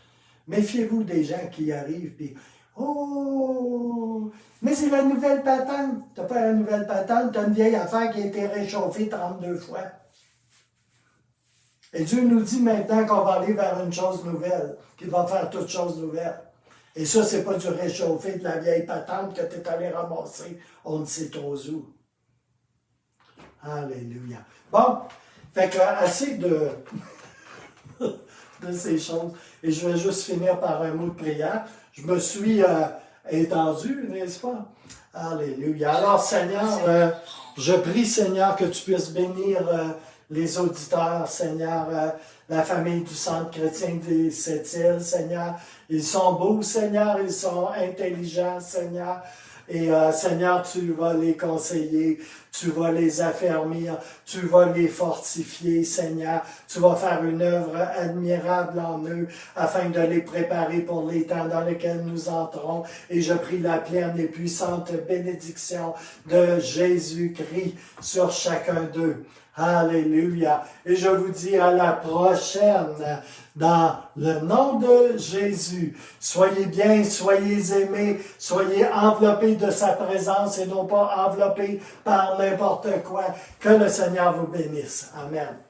Méfiez-vous des gens qui arrivent et oh, mais c'est la nouvelle patente. Tu n'as pas la nouvelle patente, tu as une vieille affaire qui a été réchauffée 32 fois. Et Dieu nous dit maintenant qu'on va aller vers une chose nouvelle, qu'il va faire toutes choses nouvelles. Et ça, c'est pas du réchauffé de la vieille patente que tu es allé ramasser, on ne sait trop où. Alléluia. Bon, fait que assez de ces choses. Et je vais juste finir par un mot de prière. Je me suis étendu, n'est-ce pas? Alléluia. Alors, Seigneur, je prie, Seigneur, que tu puisses bénir les auditeurs, Seigneur, la famille du Centre chrétien des Sept-Îles, Seigneur. Ils sont beaux, Seigneur, ils sont intelligents, Seigneur. Et Seigneur, tu vas les conseiller, tu vas les affermir, tu vas les fortifier, Seigneur. Tu vas faire une œuvre admirable en eux afin de les préparer pour les temps dans lesquels nous entrons. Et je prie la pleine et puissante bénédiction de Jésus-Christ sur chacun d'eux. Alléluia. Et je vous dis à la prochaine dans le nom de Jésus. Soyez bien, soyez aimés, soyez enveloppés de sa présence et non pas enveloppés par n'importe quoi. Que le Seigneur vous bénisse. Amen.